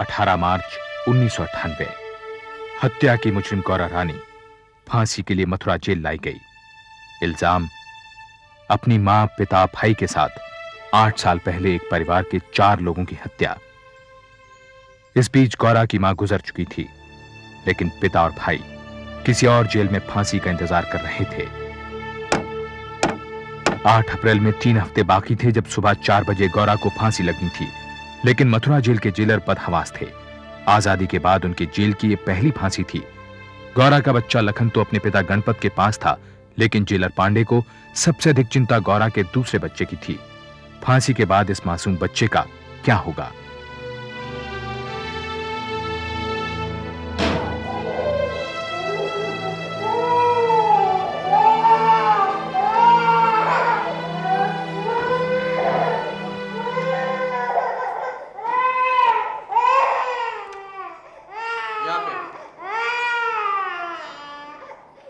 18 मार्च 1998 हत्या की मुजरिम गौरा रानी फांसी के लिए मथुरा जेल लाई गई। इल्जाम, अपनी मां, पिता, भाई के साथ 8 साल पहले एक परिवार के 4 लोगों की हत्या। इस बीच गौरा की मां गुजर चुकी थी, लेकिन पिता और भाई किसी और जेल में फांसी का इंतजार कर रहे थे। 8 अप्रैल में 3 हफ्ते बाकी थे जब सुबह 4 बजे गौरा को फांसी लगनी थी, लेकिन मथुरा जेल के जेलर बदहवास थे। आजादी के बाद उनकी जेल की यह पहली फांसी थी। गौरा का बच्चा लखन तो अपने पिता गणपत के पास था, लेकिन जेलर पांडे को सबसे अधिक चिंता गौरा के दूसरे बच्चे की थी। फांसी के बाद इस मासूम बच्चे का क्या होगा?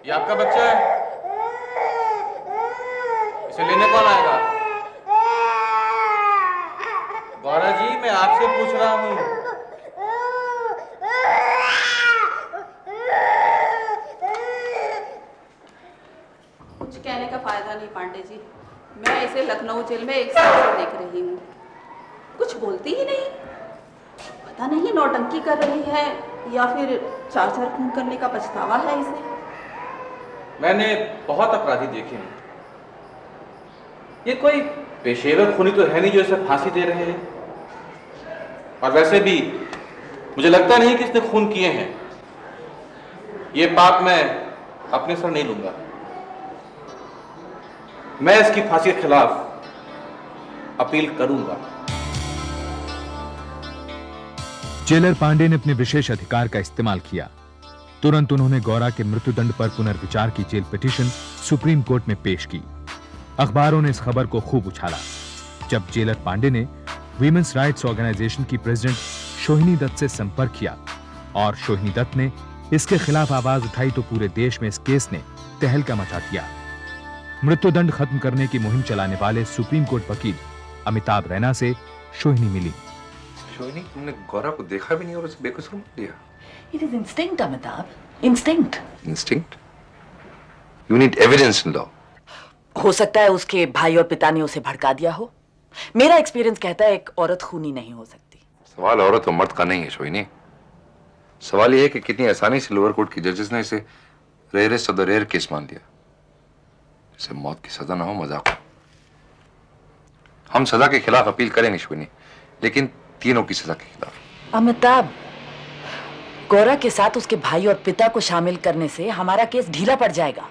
ये आपका बच्चा है? इसे लेने कौन आएगा? गौरा जी, मैं आपसे पूछ रहा हूं। कुछ कहने का फायदा नहीं पांडे जी, मैं इसे लखनऊ जेल में 1 साल से देख रही हूँ। कुछ बोलती ही नहीं। पता नहीं नौटंकी कर रही है या फिर 4 खून करने का पछतावा है इसे। मैंने बहुत अपराधी देखे हैं, ये कोई पेशेवर खूनी तो है नहीं जो इसे फांसी दे रहे हैं। और वैसे भी मुझे लगता नहीं कि इसने खून किए हैं। ये पाप मैं अपने सर नहीं लूंगा। मैं इसकी फांसी के खिलाफ अपील करूंगा। जेलर पांडे ने अपने विशेष अधिकार का इस्तेमाल किया। तुरंत उन्होंने गौरा के मृत्युदंड पर पुनर्विचार की जेल पिटीशन सुप्रीम कोर्ट में पेश की। अखबारों ने इस खबर को खूब उछाला। जब जेलर पांडे ने वीमेंस राइट्स ऑर्गेनाइजेशन की प्रेसिडेंट सोहिनी दत्त से संपर्क किया और सोहिनी दत्त ने इसके खिलाफ आवाज उठाई तो पूरे देश में इस केस ने तहलका मचा दिया। मृत्युदंड खत्म करने की मुहिम चलाने वाले सुप्रीम कोर्ट वकील अमिताभ रैना से सोहिनी मिली। सोहिनी, तुमने गौरा को देखा भी नहीं और उसे बेकसूर मार दिया। It is instinct, Amitabh. Instinct. Instinct? You need evidence in law. हो सकता है उसके भाई और पिता ने उसे भड़का दिया हो। मेरा एक्सपीरियंस कहता है एक औरत खूनी नहीं हो सकती। सवाल औरत और मर्द का नहीं है सोहिनी। सवाल यह है कि कितनी आसानी से लोअर कोर्ट की जजेस ने इसे rarest of the rare case मान लिया। इसे मौत की सजा ना हो, मजाक हो। हम सजा के खिलाफ अपील करेंगे सोहिनी, लेकिन तीनों की सजा के खिलाफ। अमिताभ, गौरा के साथ उसके भाई और पिता को शामिल करने से हमारा केस ढीला पड़ जाएगा।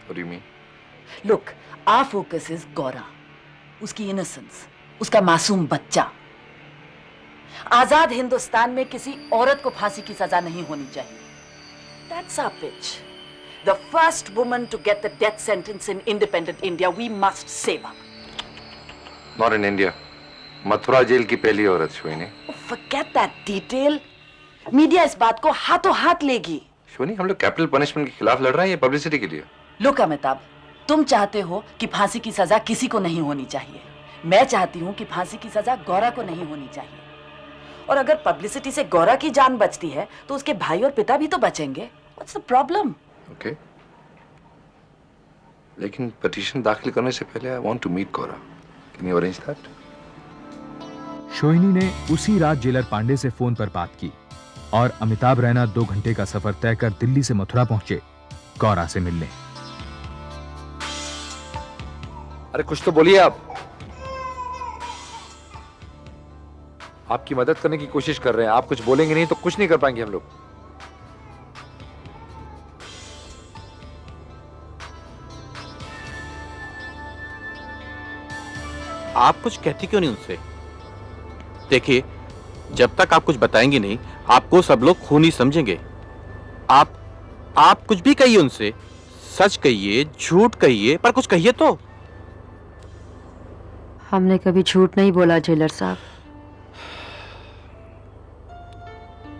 What do you mean? Look, our focus is Gaura, उसकी इनोसेंस, उसका मासूम बच्चा। आजाद हिंदुस्तान में किसी औरत को फांसी की सजा नहीं होनी चाहिए। That's our pitch. The first woman to get the death sentence in independent India, we must save her. Not in India. Mathura jail की पहली औरत सोहिनी। Forget that detail. मीडिया इस बात को हाथों हाथ लेगी। सोहिनी, हम लोग कैपिटल पनिशमेंट के खिलाफ लड़ रहे हैं या पब्लिसिटी के लिए? लुक अमिताभ, तुम चाहते हो कि फांसी की सजा किसी को नहीं होनी चाहिए। मैं चाहती हूँ कि फांसी की सजा गौरा को नहीं होनी चाहिए। और अगर पब्लिसिटी से गौरा की जान बचती है तो उसके भाई और पिता भी तो बचेंगे। What's the problem? Okay. लेकिन पिटीशन दाखिल करने से पहले I want to meet Gaura. Can you arrange that? सोहिनी ने उसी रात जेलर पांडे से फोन पर बात की और अमिताभ रैना 2 घंटे का सफर तय कर दिल्ली से मथुरा पहुंचे गौरा से मिलने। अरे कुछ तो बोलिए आप। आपकी मदद करने की कोशिश कर रहे हैं। आप कुछ बोलेंगे नहीं तो कुछ नहीं कर पाएंगे हम लोग। आप कुछ कहती क्यों नहीं उनसे? देखिए, जब तक आप कुछ बताएंगे नहीं, आपको सब लोग खूनी समझेंगे। आप कुछ भी कहिए उनसे, सच कहिए, झूठ कहिए, पर कुछ कहिए तो। हमने कभी झूठ नहीं बोला जेलर साहब।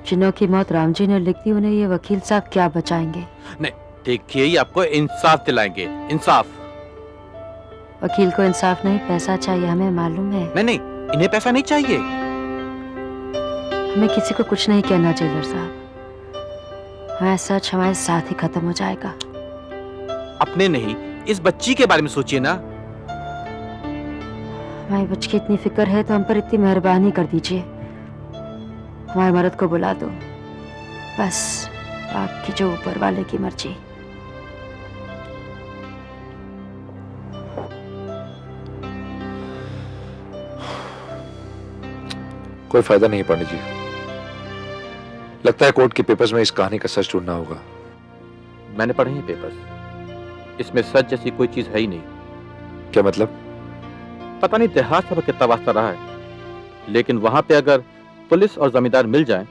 जिन्हों की मौत राम जी ने लिख दी, उन्हें ये वकील साहब क्या बचाएंगे? नहीं, देखिए, ये आपको इंसाफ दिलाएंगे। इंसाफ। वकील को इंसाफ नहीं, पैसा चाहिए, हमें मालूम है। नहीं, इन्हें पैसा नहीं चाहिए। हमें किसी को कुछ नहीं कहना जेलर साहब। हमारा सच हमारे साथ ही खत्म हो जाएगा। अपने नहीं, इस बच्ची के बारे में सोचिए ना। हमारी बच्ची की इतनी फिक्र है तो हम पर इतनी मेहरबानी कर दीजिए। हमारे मर्द को बुला दो, बस बाकी जो ऊपर वाले की मर्जी। कोई फायदा नहीं पंडित जी। लगता है कोर्ट के पेपर्स में इस कहानी का सच ढूंढना होगा। मैंने पढ़े हैं पेपर्स, इसमें सच जैसी कोई चीज है ही नहीं। क्या मतलब? पता नहीं इतिहास पर कितना वास्ता रहा है, लेकिन वहां पे अगर पुलिस और जमींदार मिल जाएं,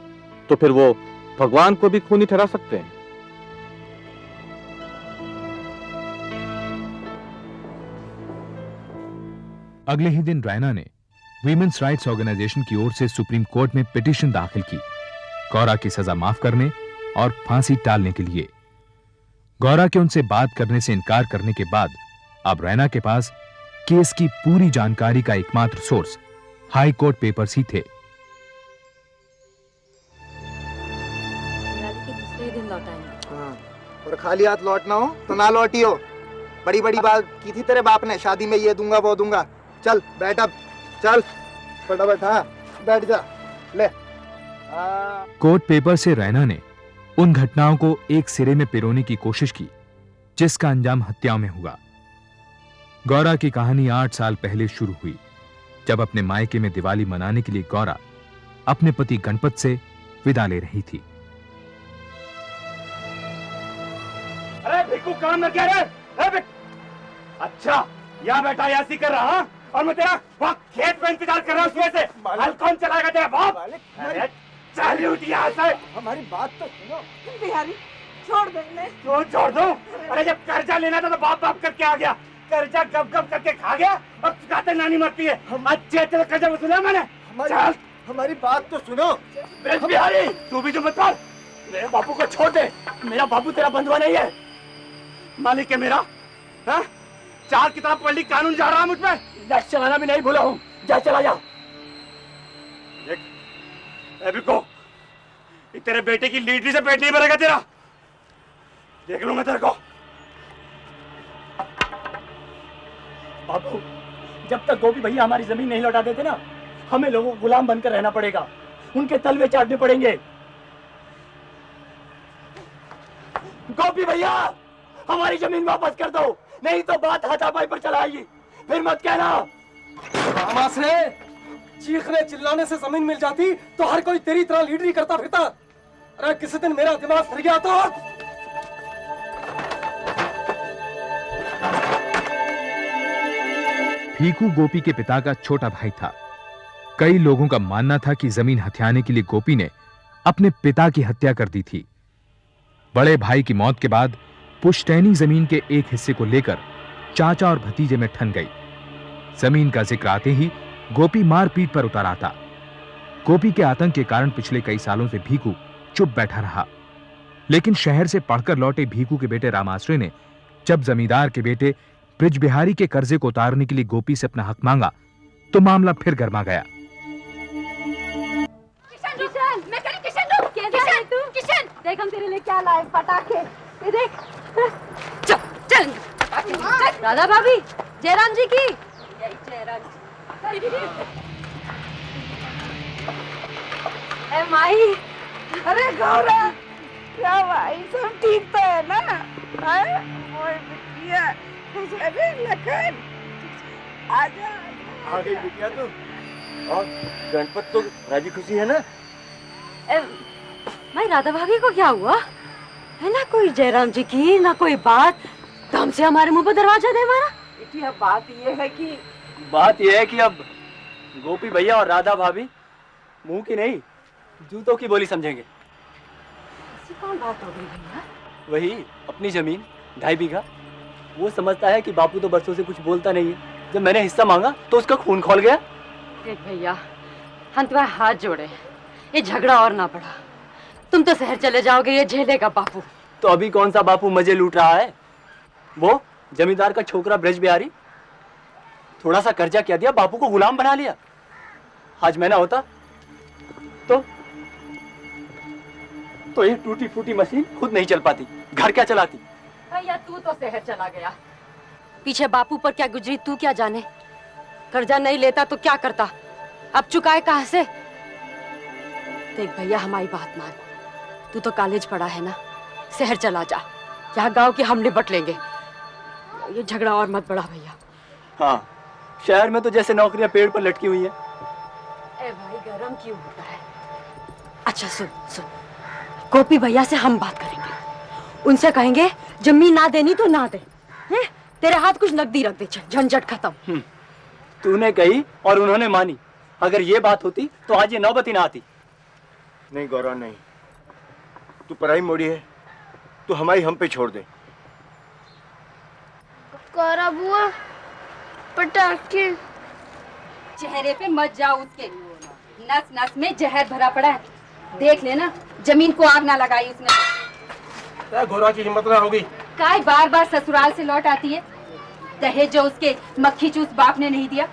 तो फिर वो भगवान को भी खूनी ठहरा सकते हैं। अगले ही दिन रैना ने वीमेंस राइट्स ऑर्गेनाइजेशन की ओर से सुप्रीम कोर्ट में पिटीशन दाखिल की, गौरा की सजा माफ करने और फांसी टालने के लिए। गौरा के उनसे बात करने से इनकार करने के बाद अब रैना के पास केस की पूरी जानकारी का एकमात्र सोर्स हाई कोर्ट पेपर्स ही थे। दूसरे दिन लौटाएंगे। हाँ, और खाली हाथ लौटना हो तो ना लौटियो। बड़ी बड़ी बात की थी तेरे बाप ने, शादी में ये दूंगा वो दूंगा। चल बैठ अब, चल फटाफट। हाँ बैठ जा, ले। कोर्ट पेपर से रैना ने उन घटनाओं को एक सिरे में पिरोने की कोशिश की जिसका अंजाम हत्याओं में हुआ। गौरा की कहानी 8 साल पहले शुरू हुई, जब अपने मायके में दिवाली मनाने के लिए गौरा अपने पति गणपत से विदा ले रही थी। अरे भिक्कू काम में क्या रे? अच्छा यहाँ बैठा यासी कर रहा हाँ? और मैं तेरा वहाँ खेत में इंतजार कर रहा हूँ सुबह से। हल कौन चलाएगा तेरा बाप? अरे चल उठ यहाँ से। हमारी बात तो सुनो बिहारी, छोड़ दे। क्यों छोड़ दो? अरे जब कर्जा लेना था तो बाप बाप करके आ गया, कर्जा गप गप करके खा गया और चुकाते नानी मरती है। अच्छे तेरे कर्जा वसूला मैंने। चल हमारी बात तो सुनो। बिहारी तू भी जो मत कर, मेरे बापू को छोड़ दे। मेरा बापू तेरा बंधुआ नहीं है, मालिक है मेरा। हाँ? 4 किताब पढ़ ली, कानून जा रहा मुझ पे। लैक्स चलाना भी नहीं भूला हूँ। जा चला जा। देख को तेरे बेटे की लीडरी से पेट नहीं भरेगा तेरा, देख लूंगा तेरे को। बाबू जब तक गोपी भैया हमारी जमीन नहीं लौटा देते ना, हमें लोगों को गुलाम बनकर रहना पड़ेगा, उनके तलवे चाटने पड़ेंगे। गोपी भैया हमारी जमीन वापस कर दो, नहीं तो बात हाथापाई पर चलाएगी। फिर मत कहना। से चीखने चिल्लाने से जमीन मिल जाती तो हर कोई तेरी तरह लीडरी करता फिरता। अरे किसी दिन मेरा दिमाग फिर गया तो। भीकू गोपी के पिता का छोटा भाई था। कई लोगों का मानना था कि जमीन हथियाने के लिए गोपी ने अपने पिता की हत्या कर दी थी। बड़े भाई की मौत के बाद पुश्तैनी जमीन के एक हिस्से को लेकर चाचा और भतीजे में ठन गई। जमीन का जिक्र आते ही गोपी मारपीट पर उतर आता। गोपी के आतंक के कारण पिछले कई सालों से भीकू चुप बैठा रहा, लेकिन शहर से पढ़कर लौटे भीकू के बेटे रामाश्रय ने जब जमींदार के बेटे ब्रिज बिहारी के कर्जे को उतारने के लिए गोपी से अपना हक मांगा तो मामला फिर गर्मा गया। किशन, मैं कह रही किशन रुक। कैसा है तू? किशन देख हम तेरे लिए क्या लाए, पटाखे। ये देख। चल राधा भाभी, जयराम जी की। यही जयराम जी। ए माई, अरे गौरा, क्या भाई सब ठीक तो है ना? ओए बिटिया, अरे लखन, आजा। आ गई बिटिया तू। और गणपत तो राजी खुशी है ना? भाई राधा भाभी को क्या हुआ है? ना कोई जयराम जी की, ना कोई बात। दम से हमारे मुंह पर दरवाजा दे मारा। बिटिया बात ये है कि अब गोपी भैया और राधा भाभी मुंह की नहीं जूतों की बोली समझेंगे। ऐसी कौन बात हो गई भैया? वही अपनी जमीन 2.5 बीघा। वो समझता है कि बापू तो बरसों से कुछ बोलता नहीं है। जब मैंने हिस्सा मांगा तो उसका खून खौल गया। देख भैया, हम तुम्हारे हाथ जोड़े, ये झगड़ा और ना बढ़ा। तुम तो शहर चले जाओगे, ये झेलेगा बापू। तो अभी कौन सा बापू मजे लूट रहा है? वो जमींदार का छोकरा ब्रज बिहारी थोड़ा सा कर्जा क्या दिया, बापू को गुलाम बना लिया। आज मैं ना होता तो कोई टूटी फूटी मशीन खुद नहीं चल पाती, घर क्या चलाती। भैया तू तो शहर चला गया, पीछे बापू पर क्या गुजरी तू क्या जाने। कर्जा नहीं लेता तो क्या करता, अब चुकाए कहां से। देख भैया हमारी बात मान, तू तो कॉलेज पढ़ा है ना, शहर चला जा, यहाँ गांव के हम निपट लेंगे। ये झगड़ा और मत बढ़ा भैया। हाँ, शहर में तो जैसे नौकरियां पेड़ पर लटकी हुई है। ए भाई गरम क्यों होता है। अच्छा सुन सुन, गोपी भैया से हम बात करेंगे, उनसे कहेंगे जमीन ना देनी तो ना दे, हैं? तेरे हाथ कुछ नकदी रख दे, झंझट खत्म। तूने कही और उन्होंने मानी, अगर ये बात होती तो आज ये नौबत ही ना आती। नहीं गौरव नहीं, तू पराई मोड़ी है, तू हमारी हम पे छोड़ दे। गौरा बुआ पटाखे चेहरे पे मत जाओ उसके, नस नस में जहर भरा पड़ा है, देख लेना जमीन को आग ना लगाई उसने। घोड़ा की हिम्मत ना होगी, काय बार बार ससुराल से लौट आती है, दहेज जो उसके मक्खी चूस बाप ने नहीं दिया,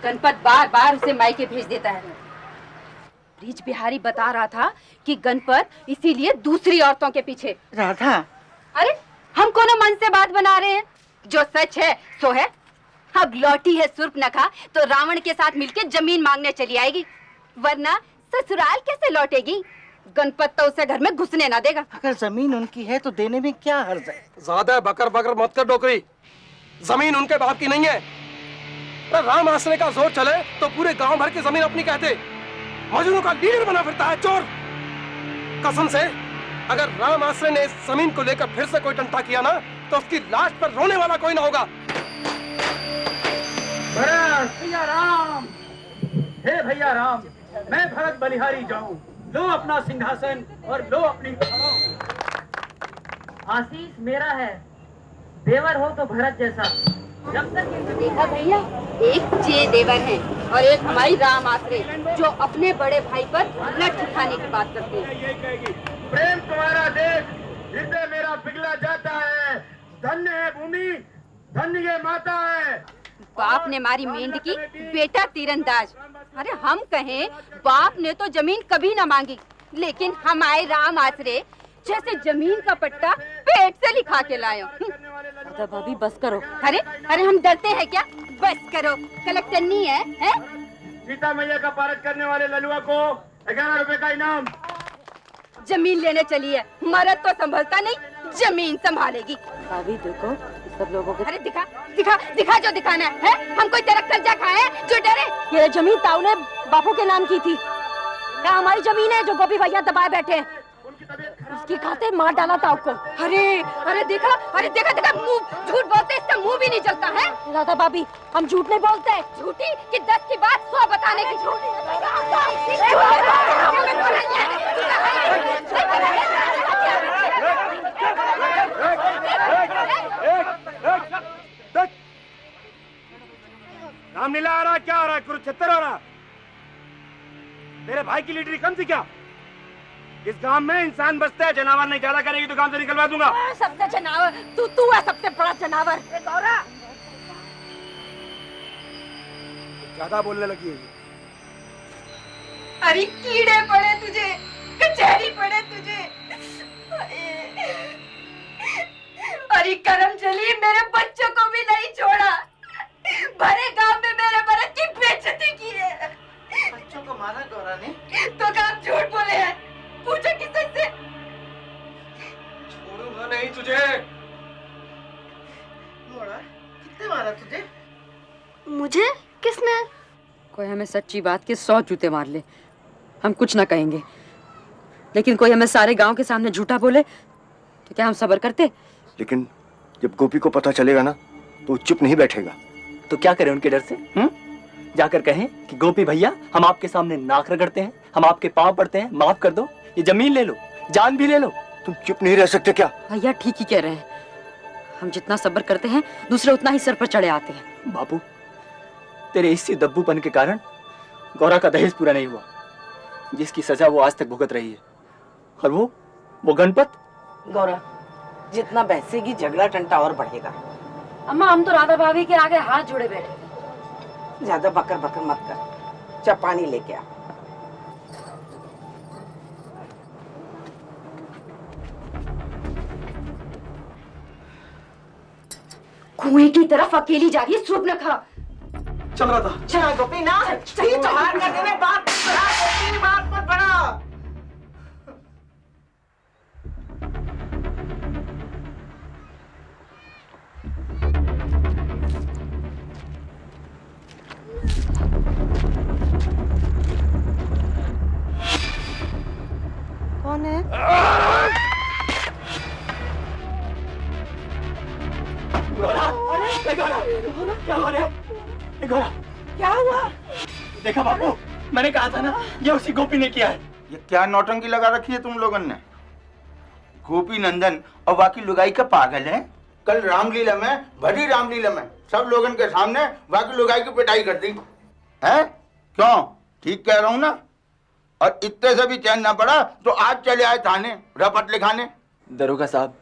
गणपत बार बार उसे मायके भेज देता है। ब्रिज बिहारी बता रहा था कि गणपत इसीलिए दूसरी औरतों के पीछे। राधा, अरे हम कोनो मन से बात बना रहे हैं, जो सच है सो है। अब लौटी है सुर्पनखा तो रावण के साथ मिलकर जमीन मांगने चली आएगी, वरना ससुराल कैसे लौटेगी। गणपत तो उसे घर में घुसने ना देगा। अगर जमीन उनकी है तो देने में क्या हर्ज है। ज्यादा बकर बकर मत कर डोकरी, जमीन उनके बाप की नहीं है। राम आसरे का जोर चले तो पूरे गांव भर की जमीन अपनी कहते, मजनू का लीडर बना फिरता है चोर। कसम से अगर राम आसरे ने इस जमीन को लेकर फिर से कोई टंटा किया ना तो उसकी लाश पर रोने वाला कोई ना होगा। भैया राम, हे भैया राम, मैं भरत बलिहारी जाऊं, लो अपना सिंहासन और लो अपनी। आशीष मेरा है, देवर हो तो भरत जैसा। जब तक देखा भैया, एक जे देवर है और एक हमारी राम आसरे, जो अपने बड़े भाई पर लठ उठाने की बात करते हैं। प्रेम तुम्हारा देश, हृदय मेरा पिघला जाता है। धन्य है भूमि, धन्य ये माता है। बाप ने मारी मेंढकी, बेटा तीरंदाज। अरे हम कहें बाप ने तो जमीन कभी ना मांगी, लेकिन हमारे राम आसरे जैसे जमीन का पट्टा पेट से लिखा के लाए। भाभी बस करो। अरे अरे हम डरते हैं क्या, बस करो। कलेक्टर नहीं है? सीता मैया का पारद करने वाले ललुआ को 11 रुपए का इनाम। जमीन लेने चली है, मर्द तो संभलता नहीं, जमीन संभालेगी। भाभी देखो सब लोगों को। अरे दिखा दिखा दिखा जो दिखाना है, हम कोई तेरा कर्जा खाए जो डरे। ये जमीन ताऊ ने बापू के नाम की थी, क्या हमारी जमीन है जो गोपी भैया दबाए बैठे हैं? उसकी खाते मार डाला ताऊ को। अरे अरे देखा देखा मुंह झूठ बोलते, इसका मुंह भी नहीं चलता है। राधा भाभी हम झूठ नहीं बोलते, झूठी कि 10 की बात 100 बताने की झूठी। रामलीला आ रहा, क्या हो रहा है? कुरुक्षेत्र हो रहा। मेरे भाई की लीडरी कम थी क्या? इस गांव में इंसान बसते हैं, जनावर नहीं। ज्यादा करेगी तो गांव से निकलवा दूंगा। सबसे जनावर तू है, सबसे बड़ा जनावर। गौरा ज्यादा बोलने लगी है। अरे कीड़े पड़े तुझे, कचहरी पड़े तुझे। अरे करम चली, मेरे बच्चों को भी नहीं छोड़ा, भरे गांव में मेरे भरत की बेइज्जती की है। बच्चों को मारा गौरा ने तो काम झूठ बोले हैं, पूछो किससे से। छोड़ूंगा नहीं तुझे। गौरा कितने मारा तुझे? मुझे किसने? कोई हमें सच्ची बात के 100 जूते मार ले, हम कुछ ना कहेंगे, लेकिन कोई हमें सारे गांव के सामने झूठा बोले तो क्या हम सब्र करते? लेकिन जब गोपी को पता चलेगा ना तो वो चुप नहीं बैठेगा। तो क्या करें उनके डर से? जाकर कहें कि गोपी भैया हम आपके सामने नाक रगड़ते हैं, हम आपके पांव पड़ते हैं, माफ कर दो, ये जमीन ले लो, जान भी ले लो। तुम चुप नहीं रह सकते क्या? भैया ठीक ही कह रहे हैं, हम जितना सब्र करते हैं दूसरे उतना ही सर पर चढ़े आते हैं। बापू, तेरे इसी दब्बूपन के कारण गौरा का दहेज पूरा नहीं हुआ, जिसकी सजा वो आज तक भुगत रही है। और वो गणपत। गौरा जितना बहसेगी झगड़ा टंटा और बढ़ेगा। अम्मा हम तो राधा भाभी के आगे हाथ जोड़े बैठे। ज्यादा बकर बकर मत कर, चा पानी लेके आ। कुएं की तरफ अकेली जा रही है सूर्पनखा। चल रहा था। चल गोपीनाथ, चल बाहर करने में बात बड़ा, गोपी बात मत बड़ा। कौन है? क्या हो रहा है? क्या हुआ? देखा बापू, मैंने कहा था ना ये उसी गोपी ने किया है। ये क्या नौटंकी लगा रखी है तुम लोगों ने? गोपी नंदन और बाकी लुगाई का पागल है। कल रामलीला में, भरी रामलीला में सब लोगों के सामने बाकी लुगाई की पिटाई कर दी है। क्यों? ठीक कह रहा हूं ना। और इतने से भी चैन ना पड़ा तो आज चले आए थाने रपट लिखाने। दरोगा साहब,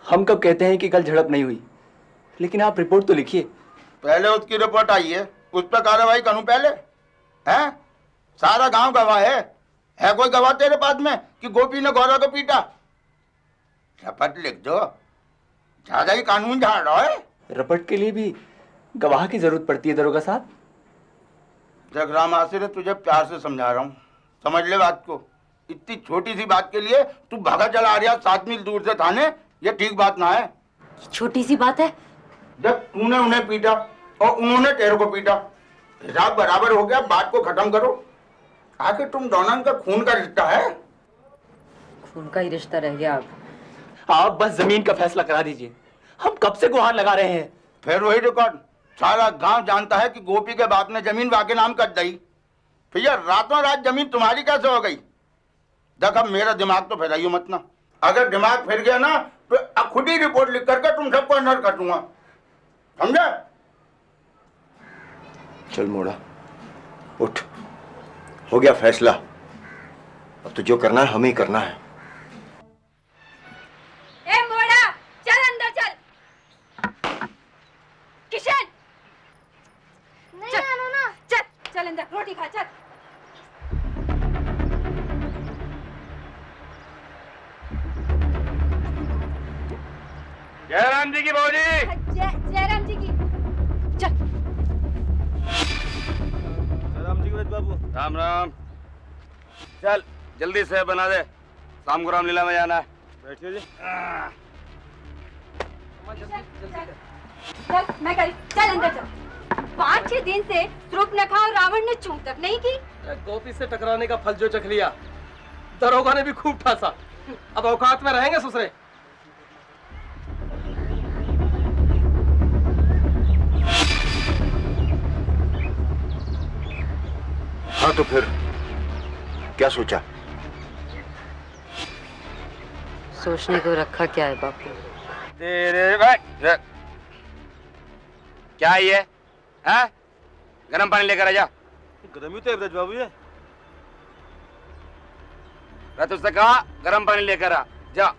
हम कब कहते हैं कि कल झड़प नहीं हुई, लेकिन आप रिपोर्ट तो लिखिए। पहले उसकी रिपोर्ट आई है, उस पर कार्रवाई करूं पहले? हैं? सारा गांव गवाह है कोई गवाह तेरे पास में कि गोपी ने गौरव को पीटा? रपट लिख दो, ज्यादा ही कानून झाड़ रहा है। रपट के लिए भी गवाह की जरूरत पड़ती है दरोगा साहब। देख राम आसिर, तुझे प्यार से समझा रहा हूँ, समझ ले बात को। इतनी छोटी सी बात के लिए तू भागा चला आ रहा 7 मील दूर से थाने, ये ठीक बात ना है। छोटी सी बात है। जब तूने उन्हें पीटा और उन्होंने तेरे को पीटा, हिसाब बराबर हो गया, बात को खत्म करो। आखिर तुम दोनों का खून का रिश्ता है। खून का ही रिश्ता रह गया अब। आप बस जमीन का फैसला करा दीजिए, हम कब से गुहार लगा रहे हैं। फिर वही रिकॉर्ड, सारा गांव जानता है कि गोपी के बाप ने जमीन वाके नाम कर दी। भैया रातों रात जमीन तुम्हारी कैसे हो गई? देख अब मेरा दिमाग तो फैलाइयो मत ना। अगर दिमाग फिर गया ना तो अब खुद ही रिपोर्ट लिख करके तुम सबको अंदर कर दूंगा, समझे? चल मोड़ा, उठ, हो गया फैसला। अब तो जो करना है हमें ही करना है। ए मोड़ा, चल अंदर चल। किशन, नहीं आना ना। चल अंदर, रोटी खा चल। जयराम जी की बहूजी। जयराम जी की। चल। राम जी बाबू। राम राम। चल जल्दी से बना दे, शाम को रामलीला में जाना है। बैठिए जी। चल मैं करी, चल अंदर चल। 5-6 दिन से सूर्पनखा और रावण ने चूं तक नहीं की। गोपी से टकराने का फल जो चख लिया, दरोगा ने भी खूब ठासा। अब औकात में रहेंगे ससुरे। हाँ तो फिर क्या सोचा? सोचने को रखा क्या है बापू? तेरे भाई क्या है ये? हैं? गरम पानी लेकर आ जा। गरम ही तो है ब्रज बाबू ये। मैं तुझसे कहा गरम पानी लेकर आ जा।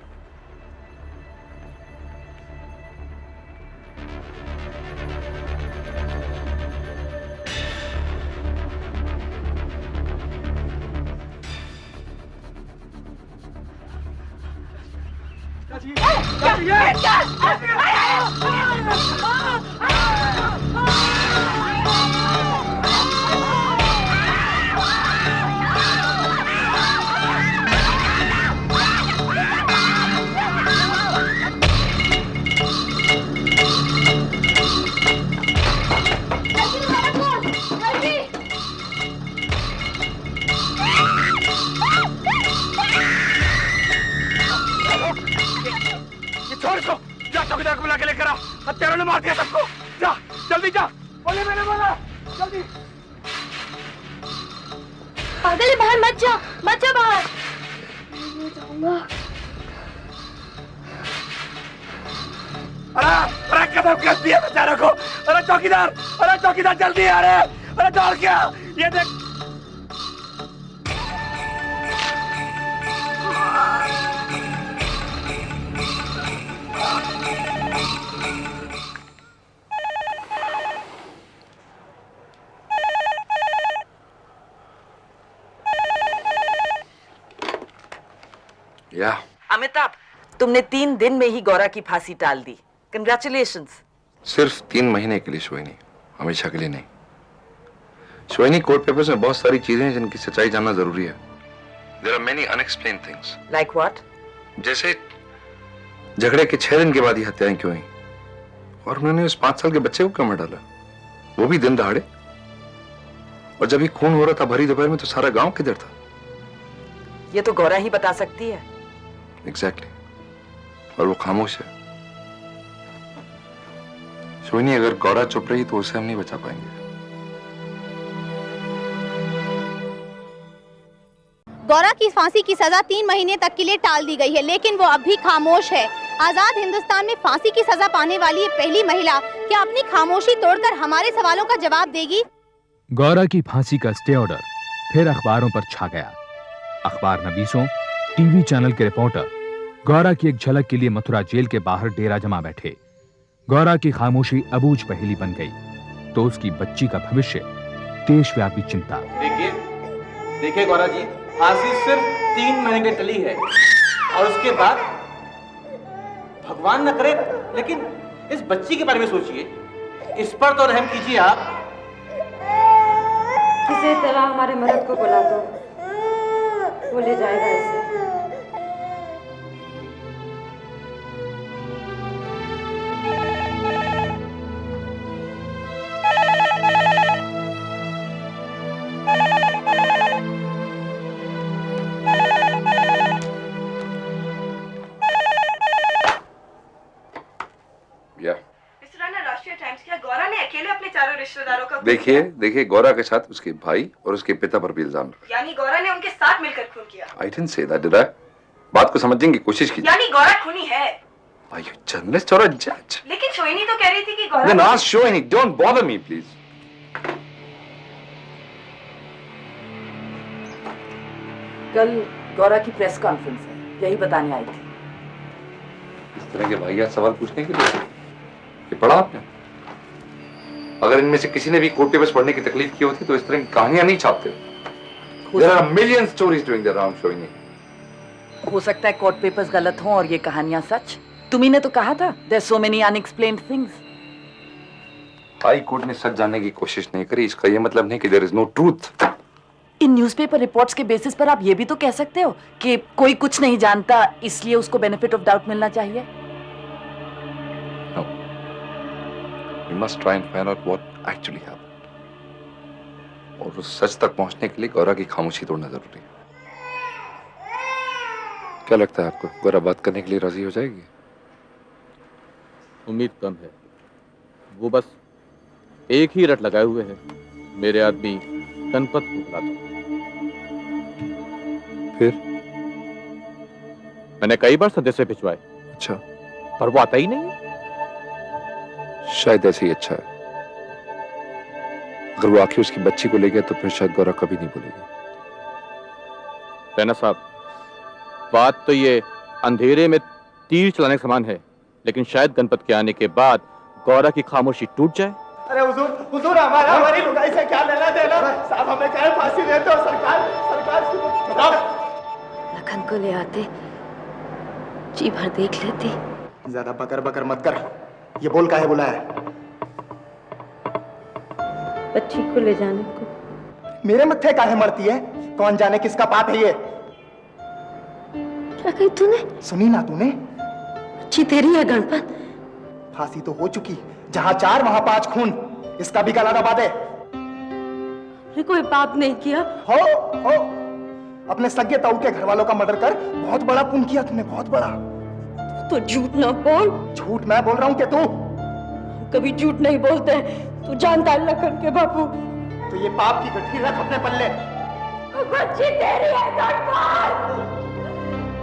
छोड़ इसको, जा चौकीदार को बुला के लेकर आ। हत्यारों ने मार दिया सबको। जा जल्दी जा। बोले मैंने बोला, जल्दी। पागल है, बाहर मत जा बाहर। मैं जाऊंगा। अरे कदम कर दिया बेचारे को। अरे चौकीदार जल्दी आ रहे। अरे दौड़ क्या, ये देख। अमिताभ, तुमने 3 दिन में ही गौरा की फांसी टाल दी। कंग्रेचुलेशंस। सिर्फ 3 महीने के लिए सोइनी, हमेशा के लिए नहीं। सोइनी, कोर्ट पेपर्स में बहुत सारी चीजें हैं जिनकी सच्चाई जानना जरूरी है। There are many unexplained things. Like what? जैसे झगड़े के 6 दिन के बाद ही हत्याएं क्यों हुई, और उन्होंने उस 5 साल के बच्चे को क्यों मार डाला, वो भी दिन दहाड़े। और जब ये खून हो रहा था भरी दोपहर में, तो सारा गांव किधर था? ये तो गौरा ही बता सकती है। एग्जैक्टली। और वो खामोश है। सोनी, अगर गौरा चुप रही तो उसे हम नहीं बचा पाएंगे। गौरा की फांसी की सजा 3 महीने तक के लिए टाल दी गई है, लेकिन वो अब भी खामोश है। आजाद हिंदुस्तान में फांसी की सजा पाने वाली ये पहली महिला क्या अपनी खामोशी तोड़कर हमारे सवालों का जवाब देगी? गौरा की फांसी का स्टे ऑर्डर फिर अखबारों पर छा गया। अखबार नवीसों, टीवी चैनल के रिपोर्टर गौरा की एक झलक के लिए मथुरा जेल के बाहर डेरा जमा बैठे। गौरा की खामोशी अबूझ पहेली बन गई तो उसकी बच्ची का भविष्य देशव्यापी चिंता। देखिए गौरा जी, फांसी सिर्फ 3 महीने की टली है, और उसके बाद भगवान न करे, लेकिन इस बच्ची के बारे में सोचिए, इस पर तो रहम कीजिए आप। किसी तरह हमारे मर्द को बुला दो, वो ले जाएगा इसे। रिश्तेदारों का देखिए गौरा के साथ उसके भाई और उसके पिता पर भी इल्जाम लगा। यानी गौरा ने उनके साथ मिलकर खून किया। I didn't say that, did I? बात को समझने की कोशिश कीजिए। यानी गौरा खूनी है। Are you journalist or a judge? लेकिन सोइनी तो कह रही थी कि Gaura. Then ask Soini, don't bother me, please. कल गौरा की प्रेस कॉन्फ्रेंस है, यही बताने आई थी। इस तरह के वाहियात सवाल पूछने के लिए ये पढ़ा आपने? अगर इनमें से किसी ने भी कोर्ट पेपर्स पढ़ने की तकलीफ की होती तो इस तरह की कहानियां नहीं छापते। There are million stories doing the round, Soini. हो सकता है कोर्ट पेपर्स गलत हों और ये कहानियां सच। तुम्ही ने तो कहा था there are so many unexplained things. High court ने सच जानने की कोशिश नहीं करी, इसका ये मतलब नहीं कि there is no truth. In newspaper reports के बेसिस पर आप ये भी तो कह सकते हो कि कोई कुछ नहीं जानता, इसलिए उसको बेनिफिट ऑफ डाउट मिलना चाहिए। No. We must try and find out what actually happened. और उस सच तक पहुंचने के लिए गौरा की खामोशी तोड़ना जरूरी है। क्या लगता है आपको, गौरा बात करने के लिए राजी हो जाएगी? उम्मीद कम है। वो बस एक ही रट लगाए हुए है, मेरे आदमी गणपत को बुला दो। फिर मैंने कई बार संदेशे भिजवाए। अच्छा, पर वो आता ही नहीं है। शायद ऐसे ही अच्छा है। अगर वो आखिर उसकी बच्ची को ले गया तो फिर शायद गौरा कभी नहीं बोलेगी। रैना साहब, बात तो ये अंधेरे में तीर चलाने के समान है, लेकिन शायद गणपत के आने के बाद गौरा की खामोशी टूट जाए। अरे हुजूर हमारी लुगाई से क्या लेना देना? साहब हमें क्या फांसी दे दो, सरकार। लखन को ले आते, जी भर देख लेती। ज्यादा बकर बकर मत कर, ये बोल काहे बुलाया? बच्ची को ले जाने को। मेरे मत्थे काहे मरती है? कौन जाने किसका पाप है ये? क्या कही तूने? सुनी ना तूने? बच्ची तेरी है गणपत। फांसी तो हो चुकी, जहां 4 वहां 5 खून, इसका भी गला दबा दे। कोई पाप नहीं किया। हो अपने सगे ताऊ के घर वालों का मर्डर कर बहुत बड़ा पुण्य किया तूने, बहुत बड़ा। तो झूठ ना बोल। झूठ मैं बोल रहा हूँ कि तू? कभी झूठ नहीं बोलते, तू जानता है लखन के बापू। तो ये पाप की गठरी रख अपने पल्ले। बच्ची तेरी है गणपत,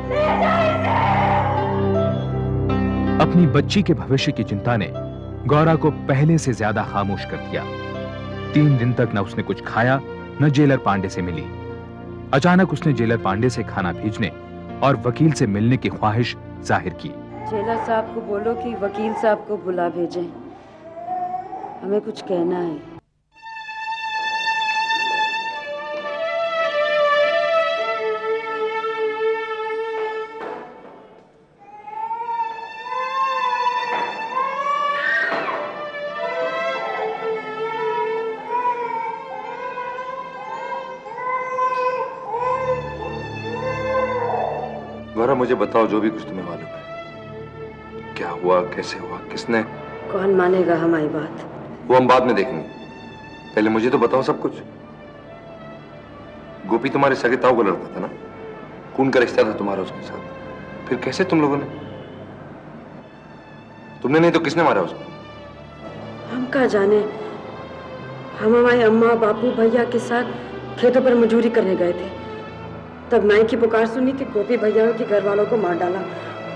ले जा इसे। अपनी बच्ची के भविष्य की चिंता ने गौरा को पहले से ज्यादा खामोश कर दिया। 3 दिन तक न उसने कुछ खाया, न जेलर पांडे से मिली। अचानक उसने जेलर पांडे से खाना भेजने और वकील से मिलने की ख्वाहिश जाहिर की। जेलर साहब को बोलो कि वकील साहब को बुला भेजें, हमें कुछ कहना है। गौरा, मुझे बताओ जो भी कुछ तुम्हें मालूम है। क्या हुआ, कैसे हुआ, किसने? कौन मानेगा हमारी बात? वो हम बाद में देखेंगे, पहले मुझे तो बताओ सब कुछ। गोपी तुम्हारे सगे ताऊ का लड़का था ना? खून का रिश्ता था तुम्हारा उसके साथ। फिर कैसे तुम लोगों ने? तुमने नहीं तो किसने मारा उसको? हम क्या जाने। हम हमारी अम्मा बापू भैया के साथ खेतों पर मजूरी करने गए थे, तब नाई की पुकार सुनी कि गोपी भैया के घर वालों को मार डाला।